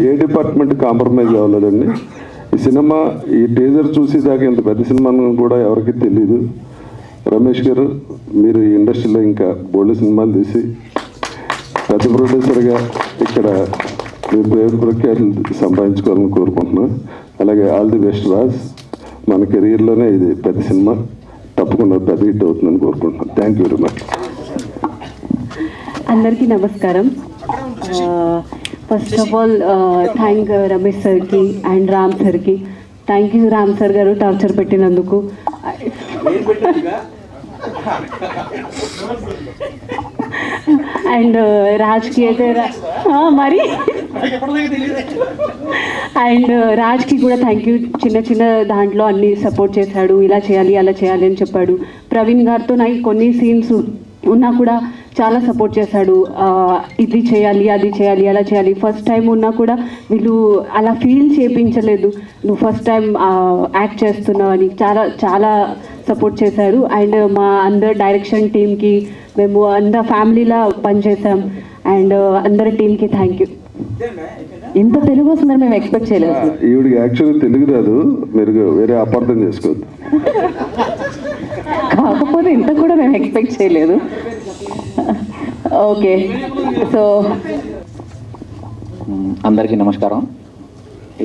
ఏ డిపార్ట్మెంట్ కాంప్రమైజ్ అవ్వలేదండి. ఈ సినిమా ఈ టీజర్ చూసేదాకా ఇంత పెద్ద సినిమా కూడా ఎవరికి తెలియదు. రమేష్ గారు, మీరు ఈ ఇండస్ట్రీలో ఇంకా బోల్డ్ సినిమాలు తీసి పెద్ద ప్రొడ్యూసర్గా ఇక్కడ మీ పేరు ప్రఖ్యాతులు సంపాదించుకోవాలని కోరుకుంటున్నాను. అలాగే ఆల్ ది బెస్ట్ రాజ్. మన కెరీర్లోనే ఇది పెద్ద సినిమా, తప్పకుండా పెద్ద హిట్ అవుతుందని కోరుకుంటున్నాను. Thank you very much. అందరికీ నమస్కారం. First of all thank Ramesh సార్కి అండ్ రామ్ సార్కి. థ్యాంక్ యూ రామ్ సార్ గారు టార్చర్ పెట్టినందుకు. అండ్ రాజ్కి అయితే మరి అండ్ రాజ్కి కూడా థ్యాంక్ యూ. చిన్న చిన్న దాంట్లో అన్ని సపోర్ట్ చేశాడు, ఇలా చేయాలి అలా చేయాలి అని చెప్పాడు. ప్రవీణ్ గారితో నాకు కొన్ని సీన్స్ ఉన్నా కూడా చాలా సపోర్ట్ చేశాడు. ఇది చేయాలి అది చేయాలి అలా చేయాలి. ఫస్ట్ టైం ఉన్నా కూడా వీళ్ళు అలా ఫీల్ చేయించలేదు, నువ్వు ఫస్ట్ టైం యాక్ట్ చేస్తున్నావు అని. చాలా చాలా సపోర్ట్ చేశారు. అండ్ మా అందరు డైరెక్షన్ టీమ్కి, మేము అందరు ఫ్యామిలీలా పనిచేసాం. అండ్ అందరి టీంకి థ్యాంక్ యూ. ఇంత తెలుగు వస్తుందని మేము ఎక్స్పెక్ట్ చేయలేదు. ఈవిడికి యాక్చువల్లీ తెలుగు రాదు, మీరు వేరే అపార్థం చేసుకోవద్దు. కాకపోతే ఇంత కూడా మేము ఎక్స్పెక్ట్ చేయలేదు. ఓకే, సో అందరికీ నమస్కారం.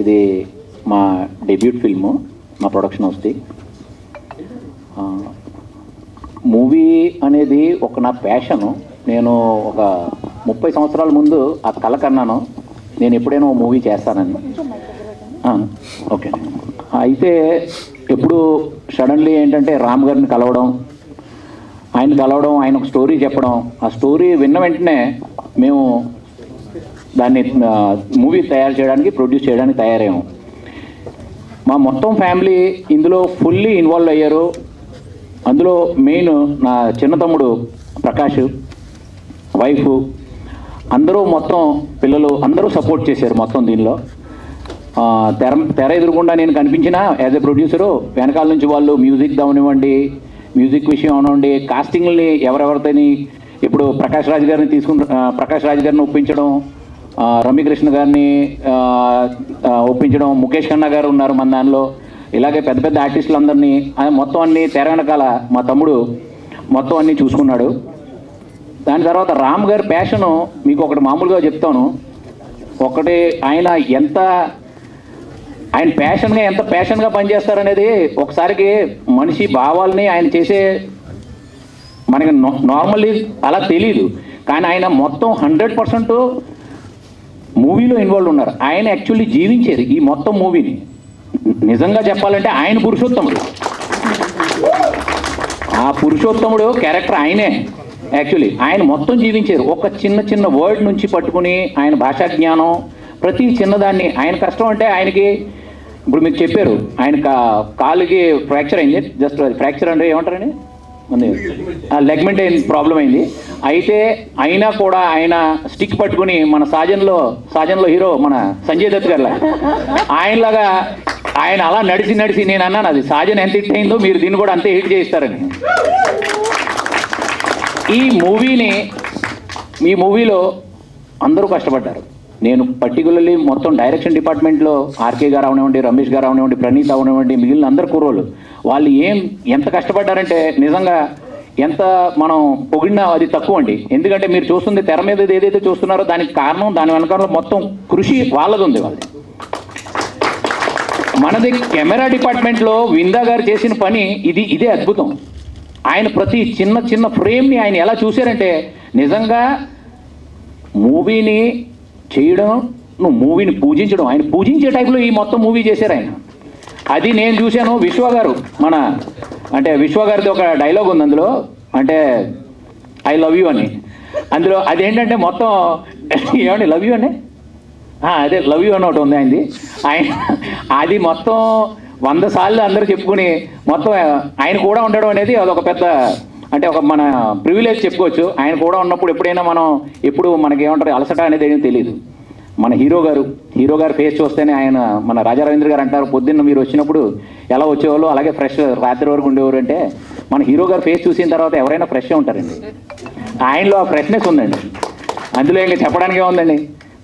ఇది మా డెబ్యూట్ ఫిల్ము, మా ప్రొడక్షన్ హౌస్ది. మూవీ అనేది ఒక నా ప్యాషను. నేను ఒక 30 సంవత్సరాల ముందు ఆ కళ కన్నాను, నేను ఎప్పుడైనా ఓ మూవీ చేస్తానని. ఓకే, అయితే ఎప్పుడు సడన్లీ ఏంటంటే రామ్ గారిని కలవడం, ఆయన ఒక స్టోరీ చెప్పడం, ఆ స్టోరీ విన్న వెంటనే మేము దాన్ని మూవీ తయారు చేయడానికి, ప్రొడ్యూస్ చేయడానికి తయారయ్యాము. మా మొత్తం ఫ్యామిలీ ఇందులో ఫుల్లీ ఇన్వాల్వ్ అయ్యారు. అందులో మెయిన్ నా చిన్న తమ్ముడు ప్రకాష్, వైఫ్, అందరూ మొత్తం పిల్లలు అందరూ సపోర్ట్ చేశారు మొత్తం దీనిలో. తెర ఎదురుకుండా నేను కనిపించిన యాజ్ ఎ ప్రొడ్యూసరు, వెనకాల నుంచి వాళ్ళు మ్యూజిక్ అవనివ్వండి, మ్యూజిక్ విషయం అవనివ్వండి, కాస్టింగ్ని ఎవరెవరితోని ఇప్పుడు ప్రకాష్ రాజ్ గారిని ఒప్పించడం, రమ్యకృష్ణ గారిని ఒప్పించడం, ముఖేష్ ఖన్నా గారు ఉన్నారు మన దానిలో, ఇలాగే పెద్ద పెద్ద ఆర్టిస్టులు అందరినీ మొత్తం అన్ని తెర వెనకాల మా తమ్ముడు మొత్తం అన్నీ చూసుకున్నాడు. దాని తర్వాత రామ్ గారి ప్యాషను మీకు ఒకటి మామూలుగా చెప్తాను. ఒకటి ఆయన ఎంత ప్యాషన్గా పనిచేస్తారనేది ఒకసారికి మనిషి భావాలని ఆయన చేసే మనకి నార్మల్లీ అలా తెలీదు. కానీ ఆయన మొత్తం 100% మూవీలో ఇన్వాల్వ్ ఉన్నారు. ఆయన యాక్చువల్లీ జీవించారు ఈ మొత్తం మూవీని. నిజంగా చెప్పాలంటే ఆయన పురుషోత్తముడు, ఆ పురుషోత్తముడు క్యారెక్టర్ ఆయనే. యాక్చువల్లీ ఆయన మొత్తం జీవించారు. ఒక చిన్న వర్డ్ నుంచి పట్టుకుని ఆయన భాషా జ్ఞానం, ప్రతి చిన్నదాన్ని. ఆయన కష్టం అంటే ఆయనకి ఇప్పుడు మీరు చెప్పారు, ఆయన కాలుకి ఫ్రాక్చర్ అయింది. జస్ట్ ఫ్రాక్చర్ అంటే ఏమంటారండి, లెగ్మెంట్ ప్రాబ్లం అయింది. అయితే అయినా కూడా ఆయన స్టిక్ పట్టుకుని మన సాజన్లో హీరో మన సంజయ్ దత్ గారిలా ఆయనలాగా ఆయన అలా నడిచి నేను అన్నాను, అది సాజన్ ఎంత హిట్ అయిందో మీరు దీన్ని కూడా అంతే హిట్ చేయిస్తారని. ఈ మూవీలో అందరూ కష్టపడ్డారు. నేను పర్టికులర్లీ మొత్తం డైరెక్షన్ డిపార్ట్మెంట్లో ఆర్కే గారు అవనివ్వండి, రమేష్ గారు అవనివ్వండి, ప్రణీత్ అవనివ్వండి, మిగిలిన అందరు కుర్రోళ్ళు వాళ్ళు ఎంత కష్టపడ్డారంటే నిజంగా ఎంత మనం పొగిడినా అది తక్కువ అండి. ఎందుకంటే మీరు చూస్తుంది తెర మీద ఏదైతే చూస్తున్నారో దానికి కారణం, దాని వెనకాల మొత్తం కృషి వాళ్ళది ఉంది. మనది కెమెరా డిపార్ట్మెంట్లో విందా గారు చేసిన పని ఇదే అద్భుతం. ఆయన ప్రతి చిన్న ఫ్రేమ్ని ఆయన ఎలా చూశారంటే నిజంగా మూవీని చేయడం, నువ్వు మూవీని పూజించడం, ఆయన పూజించే టైప్లో ఈ మొత్తం మూవీ చేశారు ఆయన. అది నేను చూశాను. విశ్వ గారిది ఒక డైలాగ్ ఉంది అందులో, అంటే ఐ లవ్ యూ అని. అందులో అదేంటంటే మొత్తం ఏమండి లవ్ యూ అండి, అదే లవ్ యూ అని ఒకటి ఉంది ఆయనది. అది మొత్తం 100 సార్లు అందరూ చెప్పుకుని మొత్తం ఆయన కూడా ఉండడం అనేది అదొక పెద్ద, అంటే ఒక మన ప్రివిలేజ్ చెప్పుకోవచ్చు. ఆయన కూడా ఉన్నప్పుడు ఎప్పుడైనా ఎప్పుడు మనకి ఏమంటారు అలసట అనేది ఏమీ తెలియదు. మన హీరో గారు ఫేస్ చూస్తేనే ఆయన, మన రాజా రవీంద్ర గారు అంటారు, పొద్దున్న మీరు వచ్చినప్పుడు ఎలా వచ్చేవాళ్ళు అలాగే ఫ్రెష్ రాత్రి వరకు ఉండేవారు అంటే మన హీరో గారు ఫేస్ చూసిన తర్వాత ఎవరైనా ఫ్రెష్గా ఉంటారండి. ఆయనలో ఆ ఫ్రెష్నెస్ ఉందండి. అందులో ఇంకా చెప్పడానికి ఏముందండి,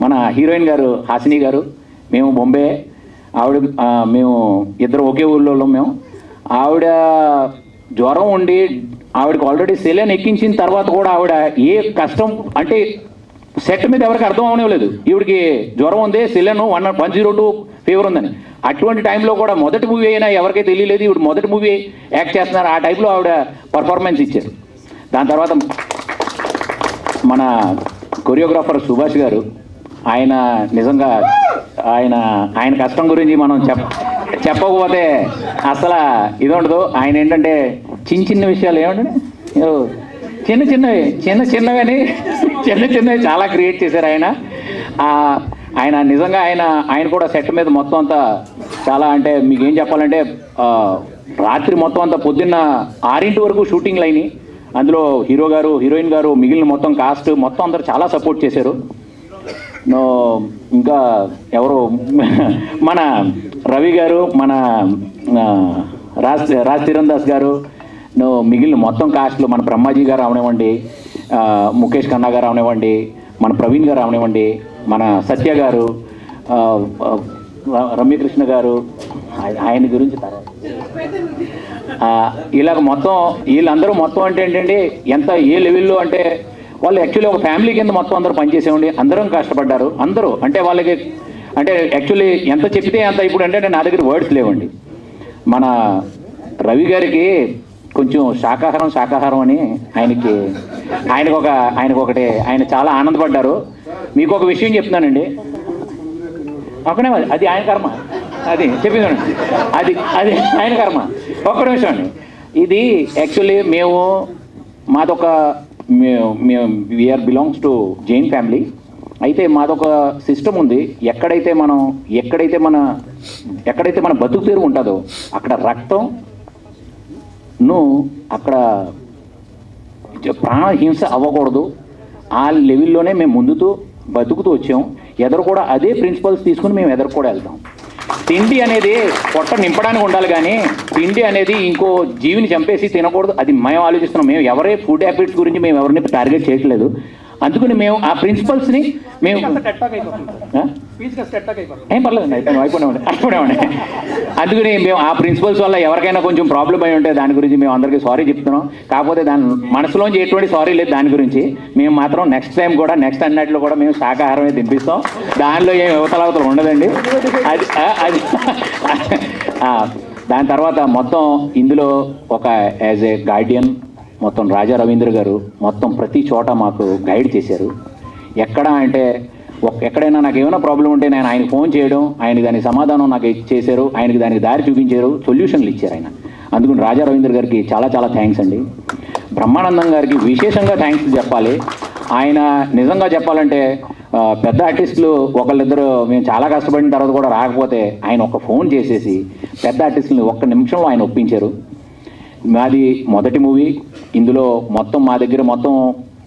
మన హీరోయిన్ గారు హాసిని గారు, మేము బొంబే, ఆవిడ మేము ఇద్దరు ఒకే ఊళ్ళో మేము. ఆవిడ జ్వరం ఉండి ఆవిడకి ఆల్రెడీ సెలైన్ ఎక్కించిన తర్వాత కూడా ఆవిడ ఏ కష్టం అంటే సెట్ మీద ఎవరికి అర్థం అవనివ్వలేదు. ఈవిడికి జ్వరం ఉంది, సెలైన్ 102 ఫీవర్ ఉందని. అటువంటి టైంలో కూడా మొదటి మూవీ అయినా ఎవరికీ తెలియలేదు ఈవిడ మొదటి మూవీ యాక్ట్ చేస్తున్నారు. ఆ టైంలో ఆవిడ పర్ఫార్మెన్స్ ఇచ్చారు. దాని తర్వాత మన కొరియోగ్రాఫర్ సుభాష్ గారు, ఆయన నిజంగా ఆయన కష్టం గురించి మనం చెప్పకపోతే అసలు ఇది ఉండదు. ఆయన ఏంటంటే చిన్న విషయాలు ఏమంటే చిన్నవి చాలా క్రియేట్ చేశారు ఆయన నిజంగా ఆయన కూడా సెట్ మీద మొత్తం అంతా చాలా అంటే మీకు ఏం చెప్పాలంటే రాత్రి మొత్తం అంతా పొద్దున్న 6 వరకు షూటింగ్లు అయినాయి. అందులో హీరో గారు, హీరోయిన్ గారు, మిగిలిన మొత్తం కాస్ట్ మొత్తం అందరూ చాలా సపోర్ట్ చేశారు. ఇంకా ఎవరు మన రవి గారు, మన రాజ్ తీరన్ దాస్ గారు, మిగిలిన మొత్తం కాస్ట్లు మన బ్రహ్మాజీ గారు అవనివ్వండి, ముఖేష్ ఖన్నా గారు అవనివ్వండి, మన ప్రవీణ్ గారు అవనివ్వండి, మన సత్య గారు, రమ్యకృష్ణ గారు, ఆయన గురించి తర్వాత ఇలాగ మొత్తం వీళ్ళందరూ మొత్తం అంటే ఏంటంటే ఎంత ఏ లెవెల్లో అంటే వాళ్ళు యాక్చువల్లీ ఒక ఫ్యామిలీ కింద మొత్తం అందరూ పనిచేసేవండి. అందరం కష్టపడ్డారు అందరూ. అంటే వాళ్ళకి అంటే యాక్చువల్లీ ఎంత చెప్తే అంత ఇప్పుడు అంటే నా దగ్గర వర్డ్స్ లేవండి. మన రవి గారికి కొంచెం శాకాహారం అని ఆయనకొకటి ఆయన చాలా ఆనందపడ్డారు. మీకు ఒక విషయం చెప్తున్నానండి, ఒకనే అది ఆయన కర్మ, అది చెప్పిందండి, అది ఆయన కర్మ. ఒక్క నిమిషం అండి. ఇది యాక్చువల్లీ మాదొక we are belongs to Jain family. అయితే మాదొక సిస్టమ్ ఉంది. ఎక్కడైతే మన బతుకు తెరువు ఉంటుందో అక్కడ రక్తంను అక్కడ ప్రాణహింస అవ్వకూడదు. ఆ లెవెల్లోనే మేము బతుకుతూ వచ్చాం. ఎదురు కూడా అదే ప్రిన్సిపల్స్ తీసుకుని మేము ఎదురు కూడా వెళ్తాం. తిండి అనేది పొట్ట నింపడానికి ఉండాలి, కానీ తిండి అనేది ఇంకో జీవిని చంపేసి తినకూడదు. అది మేము ఆలోచిస్తున్నాం. మేము ఎవరే ఫుడ్ హ్యాబిట్స్ గురించి మేము ఎవరిని టార్గెట్ చేయట్లేదు. అందుకని మేము ఆ ప్రిన్సిపల్స్ని మేము ఏం పర్లేదండి, అయిపోయినామండి. అందుకని మేము ఆ ప్రిన్సిపల్స్ వల్ల ఎవరికైనా కొంచెం ప్రాబ్లం అయి ఉంటే దాని గురించి మేము అందరికీ సారీ చెప్తున్నాం. కాకపోతే దాని మనసులోంచి ఎటువంటి సారీ లేదు దాని గురించి. మేము మాత్రం నెక్స్ట్ టైం కూడా నెక్స్ట్ అన్నట్లు కూడా మేము శాకాహారమే తినిపిస్తాం. దానిలో ఏం అవతలవతలు ఉండదండి. అది దాని తర్వాత మొత్తం ఇందులో ఒక యాజ్ ఏ గార్డియన్ మొత్తం రాజా రవీంద్ర గారు మొత్తం ప్రతి చోట మాకు గైడ్ చేశారు. ఎక్కడైనా నాకు ఏమైనా ప్రాబ్లం ఉంటే నేను ఆయనకు ఫోన్ చేయడం, ఆయన దానికి సమాధానం నాకు చేశారు, ఆయనకి దానికి దారి చూపించారు, సొల్యూషన్లు ఇచ్చారు ఆయన. అందుకని రాజా రవీంద్ర గారికి చాలా చాలా థ్యాంక్స్ అండి. బ్రహ్మానందం గారికి విశేషంగా థ్యాంక్స్ చెప్పాలి. ఆయన నిజంగా చెప్పాలంటే పెద్ద ఆర్టిస్టులు ఒకళ్ళిద్దరు మేము చాలా కష్టపడిన తర్వాత కూడా రాకపోతే ఆయన ఒక ఫోన్ చేసేసి పెద్ద ఆర్టిస్టులని ఒక్క నిమిషంలో ఆయన ఒప్పించారు. మాది మొదటి మూవీ. ఇందులో మొత్తం మా దగ్గర మొత్తం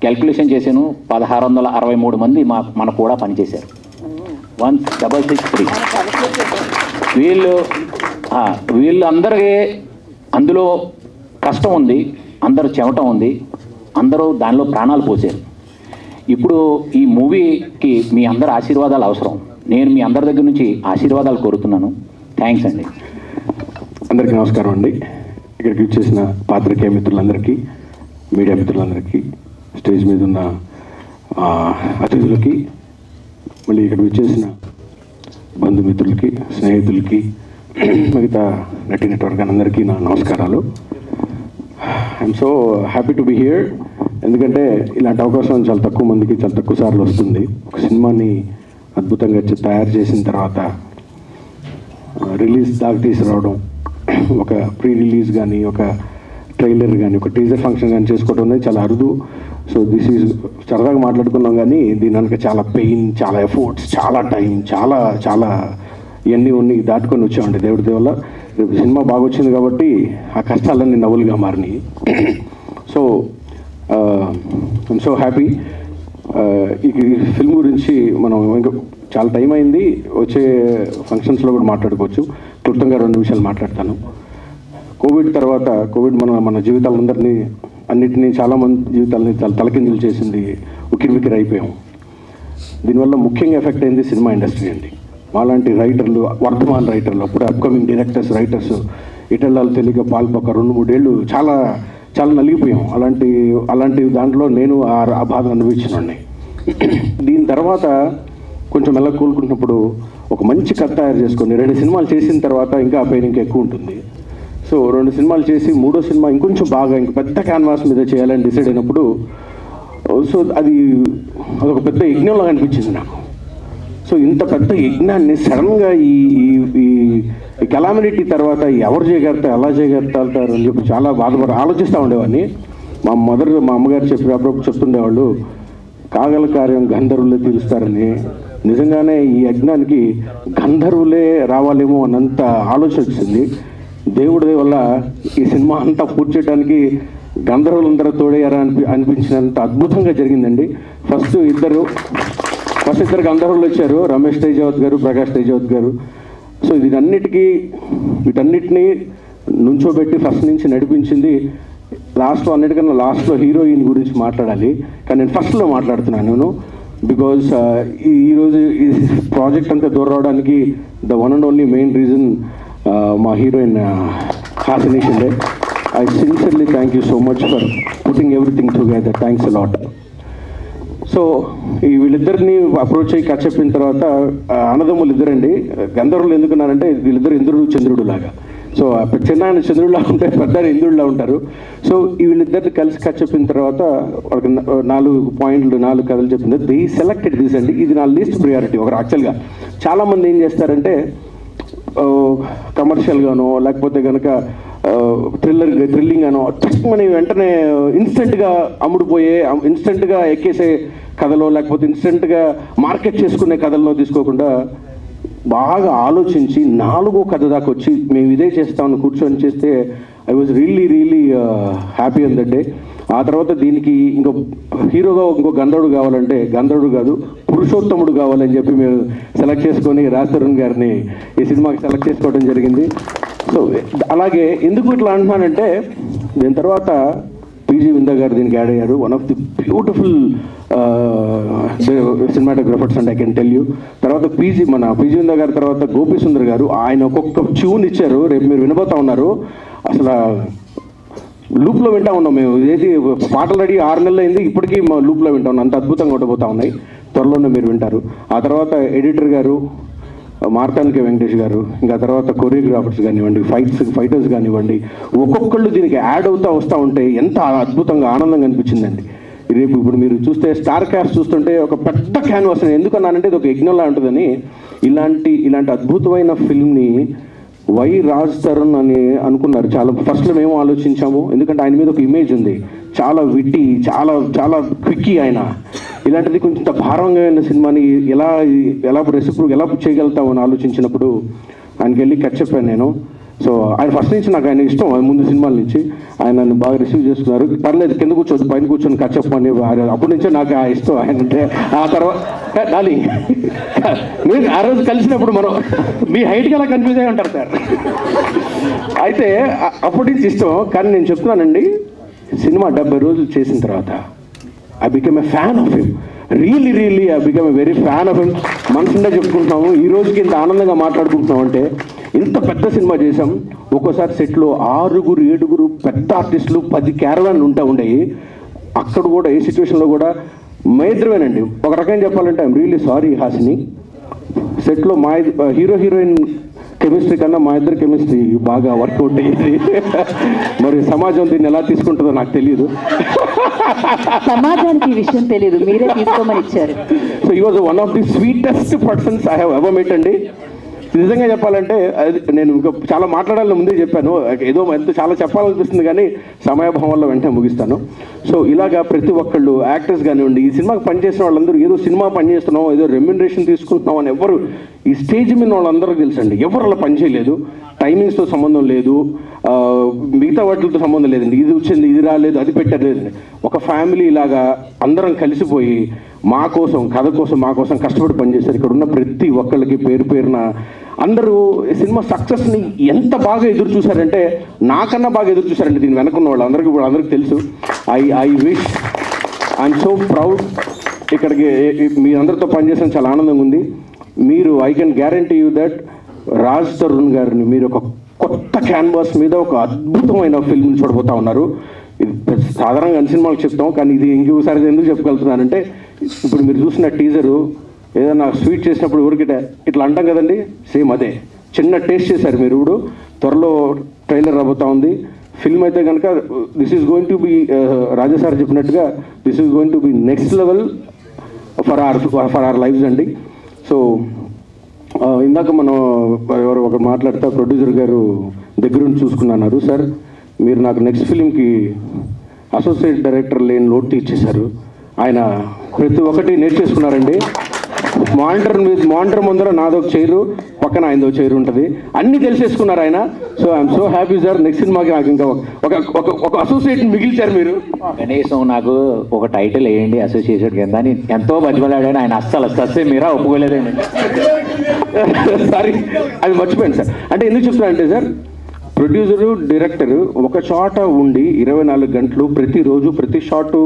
క్యాల్కులేషన్ చేశాను, 1663 మంది మన కూడా పనిచేశారు. 1663 వీళ్ళందరికీ అందులో కష్టం ఉంది, అందరూ చెమట ఉంది, అందరూ దానిలో ప్రాణాలు పోసారు. ఇప్పుడు ఈ మూవీకి మీ అందరి ఆశీర్వాదాలు అవసరం. నేను మీ అందరి దగ్గర నుంచి ఆశీర్వాదాలు కోరుతున్నాను. థ్యాంక్స్ అండి. అందరికీ నమస్కారం అండి. ఇక్కడికి వచ్చేసిన పాత్రికేయ మిత్రులందరికీ, మీడియా మిత్రులందరికీ, స్టేజ్ మీద ఉన్న అతిథులకి, మళ్ళీ ఇక్కడికి వచ్చేసిన బంధుమిత్రులకి, స్నేహితులకి, మిగతా నటీనటి అందరికీ నా నమస్కారాలు. I'm so happy to be here. ఎందుకంటే ఇలాంటి అవకాశం చాలా తక్కువ మందికి చాలా తక్కువ సార్లు వస్తుంది. ఒక సినిమాని అద్భుతంగా తయారు చేసిన తర్వాత రిలీజ్ దాకా తీసుకురావడం, ఒక ప్రీ రిలీజ్ కానీ, ఒక ట్రైలర్ కానీ, ఒక టీజర్ ఫంక్షన్ కానీ చేసుకోవడం అనేది చాలా అరుదు. సో దిస్ ఈజ్ సరదాగా మాట్లాడుకున్నాం, కానీ దీని వెనక చాలా పెయిన్, చాలా ఎఫర్ట్స్, చాలా టైం, చాలా చాలా ఇవన్నీ దాటుకొని వచ్చామండి. దేవుడి దేవల్ల రేపు సినిమా బాగా వచ్చింది కాబట్టి ఆ కష్టాలన్నీ నవ్వులుగా మారినాయి. So I'm so happy. ఈ ఫిల్మ్ గురించి మనం ఇంకా చాలా టైం అయింది, వచ్చే ఫంక్షన్స్లో కూడా మాట్లాడుకోవచ్చు. క్లుప్తంగా 2 నిమిషాలు మాట్లాడతాను. కోవిడ్ తర్వాత కోవిడ్ మన జీవితాలందరినీ అన్నిటినీ చాలామంది జీవితాలని తలకిందులు చేసింది, ఉక్కిరిబిక్కిరి అయిపోయాం. దీనివల్ల ముఖ్యంగా ఎఫెక్ట్ అయింది సినిమా ఇండస్ట్రీ అండి. మాలాంటి రైటర్లు, వర్ధమాన రైటర్లు, అప్పుడు అప్కమింగ్ డైరెక్టర్స్, రైటర్స్ ఇటల్లాలు తెలియక పాల్పొక్క 2-3 ఏళ్ళు చాలా చాలా నలిగిపోయాం. అలాంటి దాంట్లో నేను ఆ బాధ అనుభవించినండి. దీని తర్వాత కొంచెం మెల్ల కోలుకుంటున్నప్పుడు ఒక మంచి కథ తయారు చేసుకొని 2 సినిమాలు చేసిన తర్వాత ఇంకా ఆ పెయిన్ ఇంకా ఎక్కువ ఉంటుంది. సో 2 సినిమాలు చేసి 3వ సినిమా ఇంకొంచెం బాగా ఇంక పెద్ద క్యాన్వాస్ మీద చేయాలని డిసైడ్ అయినప్పుడు సో అదొక పెద్ద యజ్ఞంలాగా అనిపించింది నాకు. సో ఇంత పెద్ద యజ్ఞాన్ని సడన్గా ఈ కెలామినిటీ తర్వాత ఎవరు చేయగలుగుతారు, ఎలా చేయగలుగుతారు అని చెప్పి చాలా ఆలోచిస్తూ ఉండేవాడిని. మా అమ్మగారు అప్పుడప్పుడు చెప్తుండేవాళ్ళు, కాగల కార్యం గంధర్వులే తీరుస్తారని. నిజంగానే ఈ యజ్ఞానికి గంధర్వులే రావాలేమో అన్నంత ఆలోచన వచ్చింది. దేవుడి వల్ల ఈ సినిమా అంతా పూర్తి చేయడానికి గంధర్వులందరూ తోడయ్యారా అనిపించినంత అద్భుతంగా జరిగిందండి. ఫస్ట్ ఇద్దరు గంధర్వులు వచ్చారు, రమేష్ తేజావత్ గారు, ప్రకాష్ తేజావత్ గారు. సో వీటన్నిటినీ నుంచోబెట్టి ఫస్ట్ నుంచి నడిపించింది. అన్నిటికన్నా లాస్ట్లో హీరోయిన్ గురించి మాట్లాడాలి, కానీ నేను ఫస్ట్లో మాట్లాడుతున్నాను. బికాజ్ ఈరోజు ఈ ప్రాజెక్ట్ అంతా దూరం రావడానికి the one and only main reason మా heroine Hasini Shinde. I sincerely thank you so much for putting everything together. Thanks a lot. So వీళ్ళిద్దరిని అప్రోచ్ అయ్యి కథ చెప్పిన తర్వాత అన్నదమ్ములు ఇద్దరండి. గంధర్వులు ఎందుకున్నారంటే వీళ్ళిద్దరు ఇంద్రుడు చంద్రుడు లాగా. సో చిన్న ఆయన చంద్రుడిలా ఉంటే పెద్ద ఆయన ఇంద్రుడిలా ఉంటారు. సో వీళ్ళిద్దరిని కలిసి కథ చెప్పిన తర్వాత వాళ్ళకి 4 కథలు చెప్పింది. ది సెలెక్టెడ్ దిస్ అండి. ఇది నా లీస్ట్ ప్రియారిటీ. యాక్చువల్గా చాలామంది ఏం చేస్తారంటే కమర్షియల్గానో లేకపోతే కనుక థ్రిల్లింగ్ అనో మనం వెంటనే ఇన్స్టెంట్గా అమ్ముడుపోయే, ఇన్స్టెంట్గా ఎక్కేసే కథలో లేకపోతే ఇన్స్టెంట్గా మార్కెట్ చేసుకునే కథల్లో తీసుకోకుండా బాగా ఆలోచించి 4వ కథ దాకా వచ్చి మేము ఇదే చేస్తామని కూర్చొని చేస్తే I was really happy on that day. ఆ తర్వాత దీనికి హీరోగా ఇంకో గంధర్వుడు కావాలంటే గంధర్వుడు కాదు పురుషోత్తముడు కావాలని చెప్పి మేము సెలెక్ట్ చేసుకొని రాజ్ తరుణ్ గారిని ఈ సినిమాకి సెలెక్ట్ చేసుకోవడం జరిగింది. సో అలాగే ఎందుకు ఇట్లా అంటున్నానంటే దీని తర్వాత పీజీ విందా గారు దీనికి యాడ్ అయ్యారు. One of the beautiful cinematographers and I can tell you. తర్వాత పీజీ విందా గారి తర్వాత గోపి సుందర్ గారు, ఆయన ఒక్కొక్క ట్యూన్ ఇచ్చారు. రేపు మీరు వినబోతా ఉన్నారు. అసలు లూప్లో వింటా ఉన్నాం మేము. ఏది పాటలు రెడీ 6 నెలలు అయింది, ఇప్పటికీ మా లూప్లో వింటా ఉన్నాం. అంత అద్భుతంగా ఉండబోతా ఉన్నాయి. త్వరలోనే మీరు వింటారు. ఆ తర్వాత ఎడిటర్ గారు మార్తానికి వెంకటేష్ గారు, ఇంకా తర్వాత కొరియోగ్రాఫర్స్ కానివ్వండి, ఫైటర్స్ కానివ్వండి, ఒక్కొక్కళ్ళు దీనికి యాడ్ వస్తూ ఉంటే ఎంత అద్భుతంగా ఆనందంగా అనిపించిందండి. రేపు ఇప్పుడు మీరు చూస్తే స్టార్ క్యాస్ట్ చూస్తుంటే ఒక పెద్ద క్యాన్వాస్. ఎందుకన్నానంటే ఇది ఒక యజ్ఞంలా ఉంటుందని. ఇలాంటి అద్భుతమైన ఫిల్మ్ని వై రాజ్ తరుణ్ అని అనుకున్నారు. చాలా ఫస్ట్లో మేము ఆలోచించాము, ఎందుకంటే ఆయన మీద ఒక ఇమేజ్ ఉంది, చాలా విట్టి, చాలా చాలా క్విక్కీ ఆయన. ఇలాంటిది కొంచెం భారంగా సినిమాని ఎలా చేయగలుగుతామని ఆలోచించినప్పుడు ఆయనకి వెళ్ళి కథ చెప్పాను నేను. సో ఆయన ఫస్ట్ నుంచి నాకు ఆయన ఇష్టం, ముందు సినిమాల నుంచి ఆయన నన్ను బాగా రిసీవ్ చేసుకున్నారు. పర్లేదు కింద కూర్చోవచ్చు, పైన కూర్చొని కథ చెప్పని. అప్పటి నుంచే నాకు ఆ ఇష్టం ఆయన అంటే. ఆ తర్వాత డార్లింగ్ మీరు ఆ రోజు కలిసినప్పుడు మనం మీ హైట్కి అలా కన్ఫ్యూజ్ అయ్యి ఉంటారు సార్. అయితే అప్పటి నుంచి ఇష్టం. కానీ నేను చెప్తున్నానండి, సినిమా 70 రోజులు చేసిన తర్వాత I become a fan of him. Really I become a very fan of him. మనసుండే చెప్పుకుంటున్నాము. ఈ రోజుకి ఇంత ఆనందంగా మాట్లాడుకుంటున్నాం అంటే ఇంత పెద్ద సినిమా చేసాం. ఒక్కోసారి సెట్లో 6-7 పెద్ద ఆర్టిస్టులు 10 క్యారవాన్లు ఉండేవి. అక్కడ కూడా ఏ సిచ్యువేషన్లో కూడా మా ఇద్దరమేనండి. ఒక రకంగా చెప్పాలంటే ఐఎమ్ రియల్లీ సారీ హాసిని. సెట్లో మా హీరోయిన్ కెమిస్ట్రీ కన్నా మా ఇద్దరు కెమిస్ట్రీ బాగా వర్కౌట్ అయ్యింది. మరి సమాజం దీన్ని ఎలా తీసుకుంటుందో నాకు తెలియదు. సమాజానికి ఈ విషయం తెలియదు, మీరే తీసుకోమని ఇచ్చారు. సో ఈ was one of the sweetest persons I have ever met అండి. నిజంగా చెప్పాలంటే నేను ఇంకా చాలా మాట్లాడాలని ముందే చెప్పాను. ఏదో చాలా చెప్పాలనిపిస్తుంది కానీ సమయాభావం వల్ల వెంటనే ముగిస్తాను. సో ఇలాగా ప్రతి ఒక్కళ్ళు యాక్టర్స్ కానివ్వండి, ఈ సినిమాకి పనిచేసిన వాళ్ళందరూ ఏదో సినిమా పనిచేస్తున్నాం, ఏదో రెమ్యునరేషన్ తీసుకుంటున్నాం అని ఎవరు ఈ స్టేజ్ మీద వాళ్ళందరూ తెలుసండి. ఎవరు అలా పనిచేయలేదు. టైమింగ్స్తో సంబంధం లేదు, మిగతా వాటితో సంబంధం లేదండి. ఇది వచ్చింది, ఇది రాలేదు, అది పెట్టలేదండి. ఒక ఫ్యామిలీ లాగా అందరం కలిసిపోయి మా కోసం, కథ కోసం, మా కోసం కష్టపడి పనిచేశారు. ఇక్కడ ఉన్న ప్రతి ఒక్కళ్ళకి పేరున అందరూ సినిమా సక్సెస్ని ఎంత బాగా ఎదురు చూశారంటే నాకన్నా బాగా ఎదురు చూశారండి దీని వెనకున్న వాళ్ళు అందరికీ తెలుసు. I wish I'm so proud ఇక్కడికి మీ అందరితో పనిచేసిన చాలా ఆనందంగా ఉంది. మీరు I can guarantee you that Raj Tarun గారిని మీరు ఒక కొత్త క్యాన్వాస్ మీద ఒక అద్భుతమైన ఫిల్మ్ చూడబోతా ఉన్నారు. ఇది సాధారణంగా అన్ని సినిమాలకు చెప్తాం, కానీ ఇది ఇంకోసారి ఎందుకు చెప్పగలుగుతున్నానంటే ఇప్పుడు మీరు చూసిన టీజరు ఏదైనా స్వీట్ చేసినప్పుడు ఊరికి ఇట్లా అంటాం కదండి, సేమ్ అదే చిన్న టేస్ట్ చేశారు మీరు. ఇప్పుడు త్వరలో ట్రైలర్ రాబోతా ఉంది. ఫిల్మ్ అయితే కనుక this is going to be Raja sir చెప్పినట్టుగా this is going to be next level for our lives అండి. సో ఇందాక మనం ఎవరు ఒకరు మాట్లాడితే ప్రొడ్యూసర్ గారు దగ్గరుండి చూసుకున్నారు. సార్ మీరు నాకు నెక్స్ట్ ఫిలింకి అసోసియేట్ డైరెక్టర్ లేని లోటు తీర్చేశారు. ఆయన ప్రతి ఒక్కటి నేర్చేసుకున్నారండి. మానిటర్ ముందర నాదొక చైరు, పక్కన ఆయనదో చైరు ఉంటుంది, అన్నీ తెలిసేసుకున్నారు ఆయన. So I'm so happy sir. Next సినిమాకి నాకు ఇంకా ఒక అసోసియేట్ మిగిల్చారు మీరు. కనీసం నాకు ఒక టైటిల్ వేయండి అసోసియేషన్ కింద అని ఎంతో బతిమలాడాను. ఆయన అస్సలు మీరా ఒప్పుకోలేదండి. సారీ, అది మర్చిపోయాను సార్. అంటే ఎందుకు చెప్తున్నానంటే సార్, ప్రొడ్యూసరు డైరెక్టరు ఒక చోట ఉండి 24 గంటలు ప్రతిరోజు ప్రతి షాటు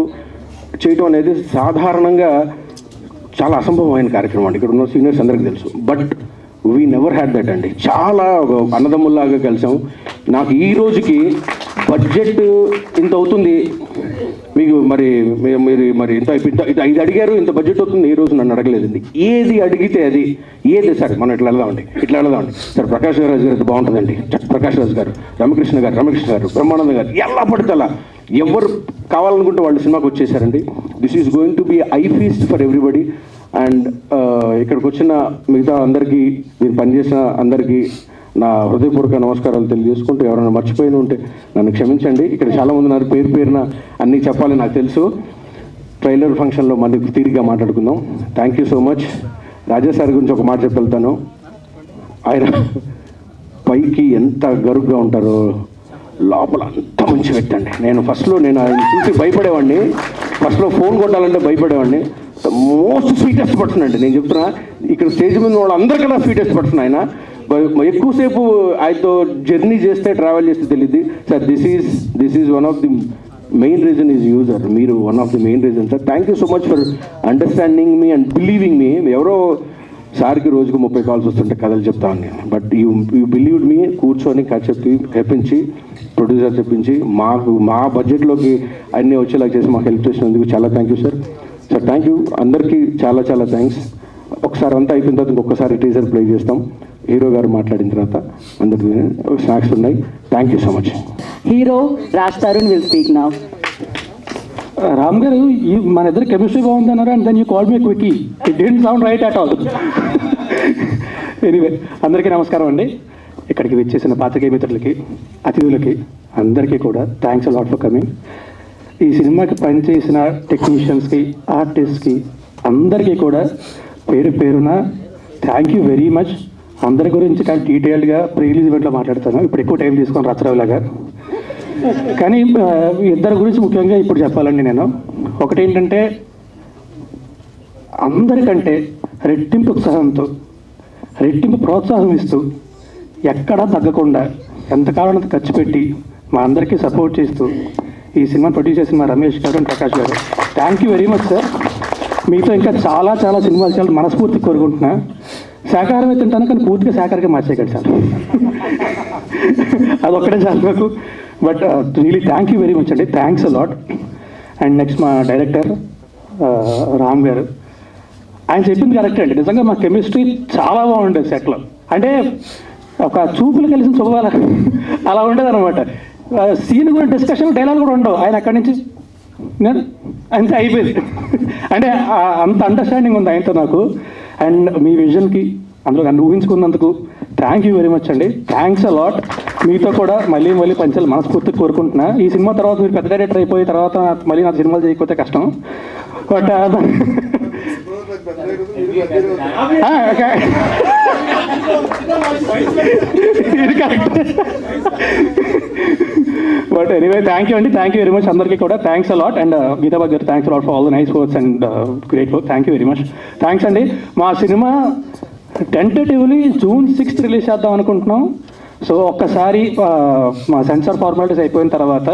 చేయటం అనేది సాధారణంగా చాలా అసంభవమైన కార్యక్రమం అండి. ఇక్కడ ఉన్న సీనియర్స్ అందరికీ తెలుసు. But we never had that అండి. చాలా అన్నదమ్ముల్లాగా కలిసాం. నాకు ఈ రోజుకి బడ్జెట్ ఇంత అవుతుంది మీకు మరి ఇంత 5 అడిగారు, ఇంత బడ్జెట్ అవుతుంది, ఈ రోజు నన్ను అడగలేదండి. ఏది అడిగితే అది ఏది సార్ మనం ఇట్లా వెళ్దామండి సార్, ప్రకాష్ రాజ్ గారు అయితే బాగుంటుందండి, ప్రకాష్ రాజ్ గారు, రమకృష్ణ గారు, బ్రహ్మానంద గారు, ఎలా పడితే అలా ఎవరు కావాలనుకుంటే వాళ్ళు సినిమాకి వచ్చేసారండి. This is going to be I feast for everybody. And ఇక్కడికి వచ్చిన మిగతా అందరికీ, మీరు పనిచేసిన అందరికీ నా హృదయపూర్వక నమస్కారాలు తెలియజేసుకుంటూ, ఎవరైనా మర్చిపోయిన ఉంటే నన్ను క్షమించండి. ఇక్కడ చాలామంది నాకు పేరున అన్నీ చెప్పాలని నాకు తెలుసు. ట్రైలర్ ఫంక్షన్లో మళ్ళీ తీరిగ్గా మాట్లాడుకుందాం. Thank you so much. Raja sir గురించి ఒక మాట చెప్పెళ్తాను. ఆయన పైకి ఎంత గరుగ్గా ఉంటారో లోపల అంత మంచి వ్యక్తి అండి. నేను ఆయన చూసి భయపడేవాడిని. ఫస్ట్లో ఫోన్ కొట్టాలంటే భయపడేవాడిని. మోస్ట్ స్వీటెస్ట్ పర్సన్ అండి. నేను చెప్తున్నా, ఇక్కడ స్టేజ్ మీద వాళ్ళు అందరికన్నా స్వీటెస్ట్ పర్సన్ ఆయన. ఎక్కువసేపు ఆయనతో జర్నీ చేస్తే, ట్రావెల్ చేస్తే తెలియదు sir. This is one of the main reason is user. మీరు one of the main reason sir. Thank you so much for understanding me and believing me. ఎవరో సార్కి రోజుకు 30 కాల్స్ వస్తుంటే కథలు చెప్తాను నేను. But you believed me. కూర్చొని చెప్పించి ప్రొడ్యూసర్ చెప్పించి మా బడ్జెట్లోకి అన్నీ వచ్చేలా చేసి మాకు హెల్ప్ చేసినందుకు చాలా thank you sir. Sir thank you అందరికీ, చాలా థ్యాంక్స్. ఒకసారి అంతా అయిపోయిన తర్వాత ఇంకొకసారి టీజర్ ప్లే చేస్తాం. హీరో గారు మాట్లాడిన తర్వాత అందరికీ స్నాక్స్ ఉన్నాయి. Thank you so much. Hero Raj Tarun will speak now. Ram గారు, మన ఇద్దరు కెమిస్ట్రీ బాగుంది అన్నారు, and then you call me quickie. It didn't sound right at all. Anyway, అందరికీ నమస్కారం అండి. ఇక్కడికి వచ్చేసిన పాత్రికేయ మిత్రులకి, అతిథులకి అందరికీ కూడా థ్యాంక్స్ అలాట్ ఫర్ కమింగ్. ఈ సినిమాకి పనిచేసిన టెక్నీషియన్స్కి, ఆర్టిస్ట్కి అందరికీ కూడా పేరున థ్యాంక్ యూ వెరీ మచ్. అందరి గురించి కానీ డీటెయిల్డ్గా ప్రీ రిలీజ్ ఈవెంట్లో మాట్లాడతాను. ఇప్పుడు ఎక్కువ టైం తీసుకొని రచ్చరావులాగా. కానీ ఇద్దరి గురించి ముఖ్యంగా ఇప్పుడు చెప్పాలండి నేను. ఒకటేంటంటే, అందరికంటే రెట్టింపు ఉత్సాహంతో, రెట్టింపు ప్రోత్సాహం ఇస్తూ, ఎక్కడా తగ్గకుండా ఎంతకాలం ఖర్చు పెట్టి మా అందరికీ సపోర్ట్ చేస్తూ ఈ సినిమా ప్రొడ్యూస్ చేసిన మా రమేష్ గారు అండ్ ప్రకాష్ గారు, thank you very much sir. మీతో ఇంకా చాలా సినిమాలు చాలా మనస్ఫూర్తి కోరుకుంటున్నా. శాకాహారమే తింటాను, కానీ పూర్తిగా శాకాహారంగా మార్చేయకండి సార్. అదొక్కటే చాలు నాకు. But really thank you very much అండి. Thanks a lot. అండ్ నెక్స్ట్ మా డైరెక్టర్ రామ్ గారు, ఆయన చెప్పింది కరెక్ట్ అండి. నిజంగా మా కెమిస్ట్రీ చాలా బాగుండేది సెట్లో. అంటే ఒక చూపులు కలిసిన శుభవాల అలా ఉండేది అనమాట. సీన్ కూడా డిస్కషన్, డైలాగ్ కూడా ఉండవు. ఆయన అక్కడి నుంచి అంతే అయిపోయింది. అంటే అంత అండర్స్టాండింగ్ ఉంది ఆయనతో నాకు. అండ్ మీ విజన్కి, అందులో నన్ను ఊహించుకున్నందుకు థ్యాంక్ యూ వెరీ మచ్ అండి. Thanks allot. మీతో కూడా మళ్ళీ పంచాలి మనస్ఫూర్తిగా కోరుకుంటున్నా. ఈ సినిమా తర్వాత మీరు పెద్ద డైరెక్టర్ అయిపోయిన తర్వాత మళ్ళీ నాకు సినిమాలు చేయకపోతే కష్టం. బట్ ఇది correct. But anyway thank you అండి. థ్యాంక్ యూ వెరీ మచ్ అందరికీ కూడా. Thanks a lot. అండ్ గీతా బాగ్ గారు, thanks a lot for all the nice words and great work. Thank you very much. Thanks అండి. మా cinema tentatively June 6th release చేద్దాం అనుకుంటున్నాం. So ఒక్కసారి మా సెన్సార్ ఫార్మాలిటీస్ అయిపోయిన తర్వాత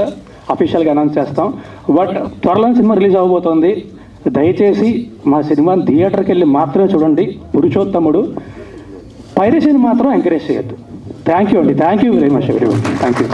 అఫీషియల్గా అనౌన్స్ చేస్తాం. బట్ త్వరలో సినిమా రిలీజ్ అవ్వబోతోంది. దయచేసి మా సినిమాని థియేటర్కి వెళ్ళి మాత్రమే చూడండి. పురుషోత్తముడు. పైరసీని మాత్రం ఎంకరేజ్ చేయొద్దు. థ్యాంక్ యూ అండి. Thank you very much everyone. Thank you.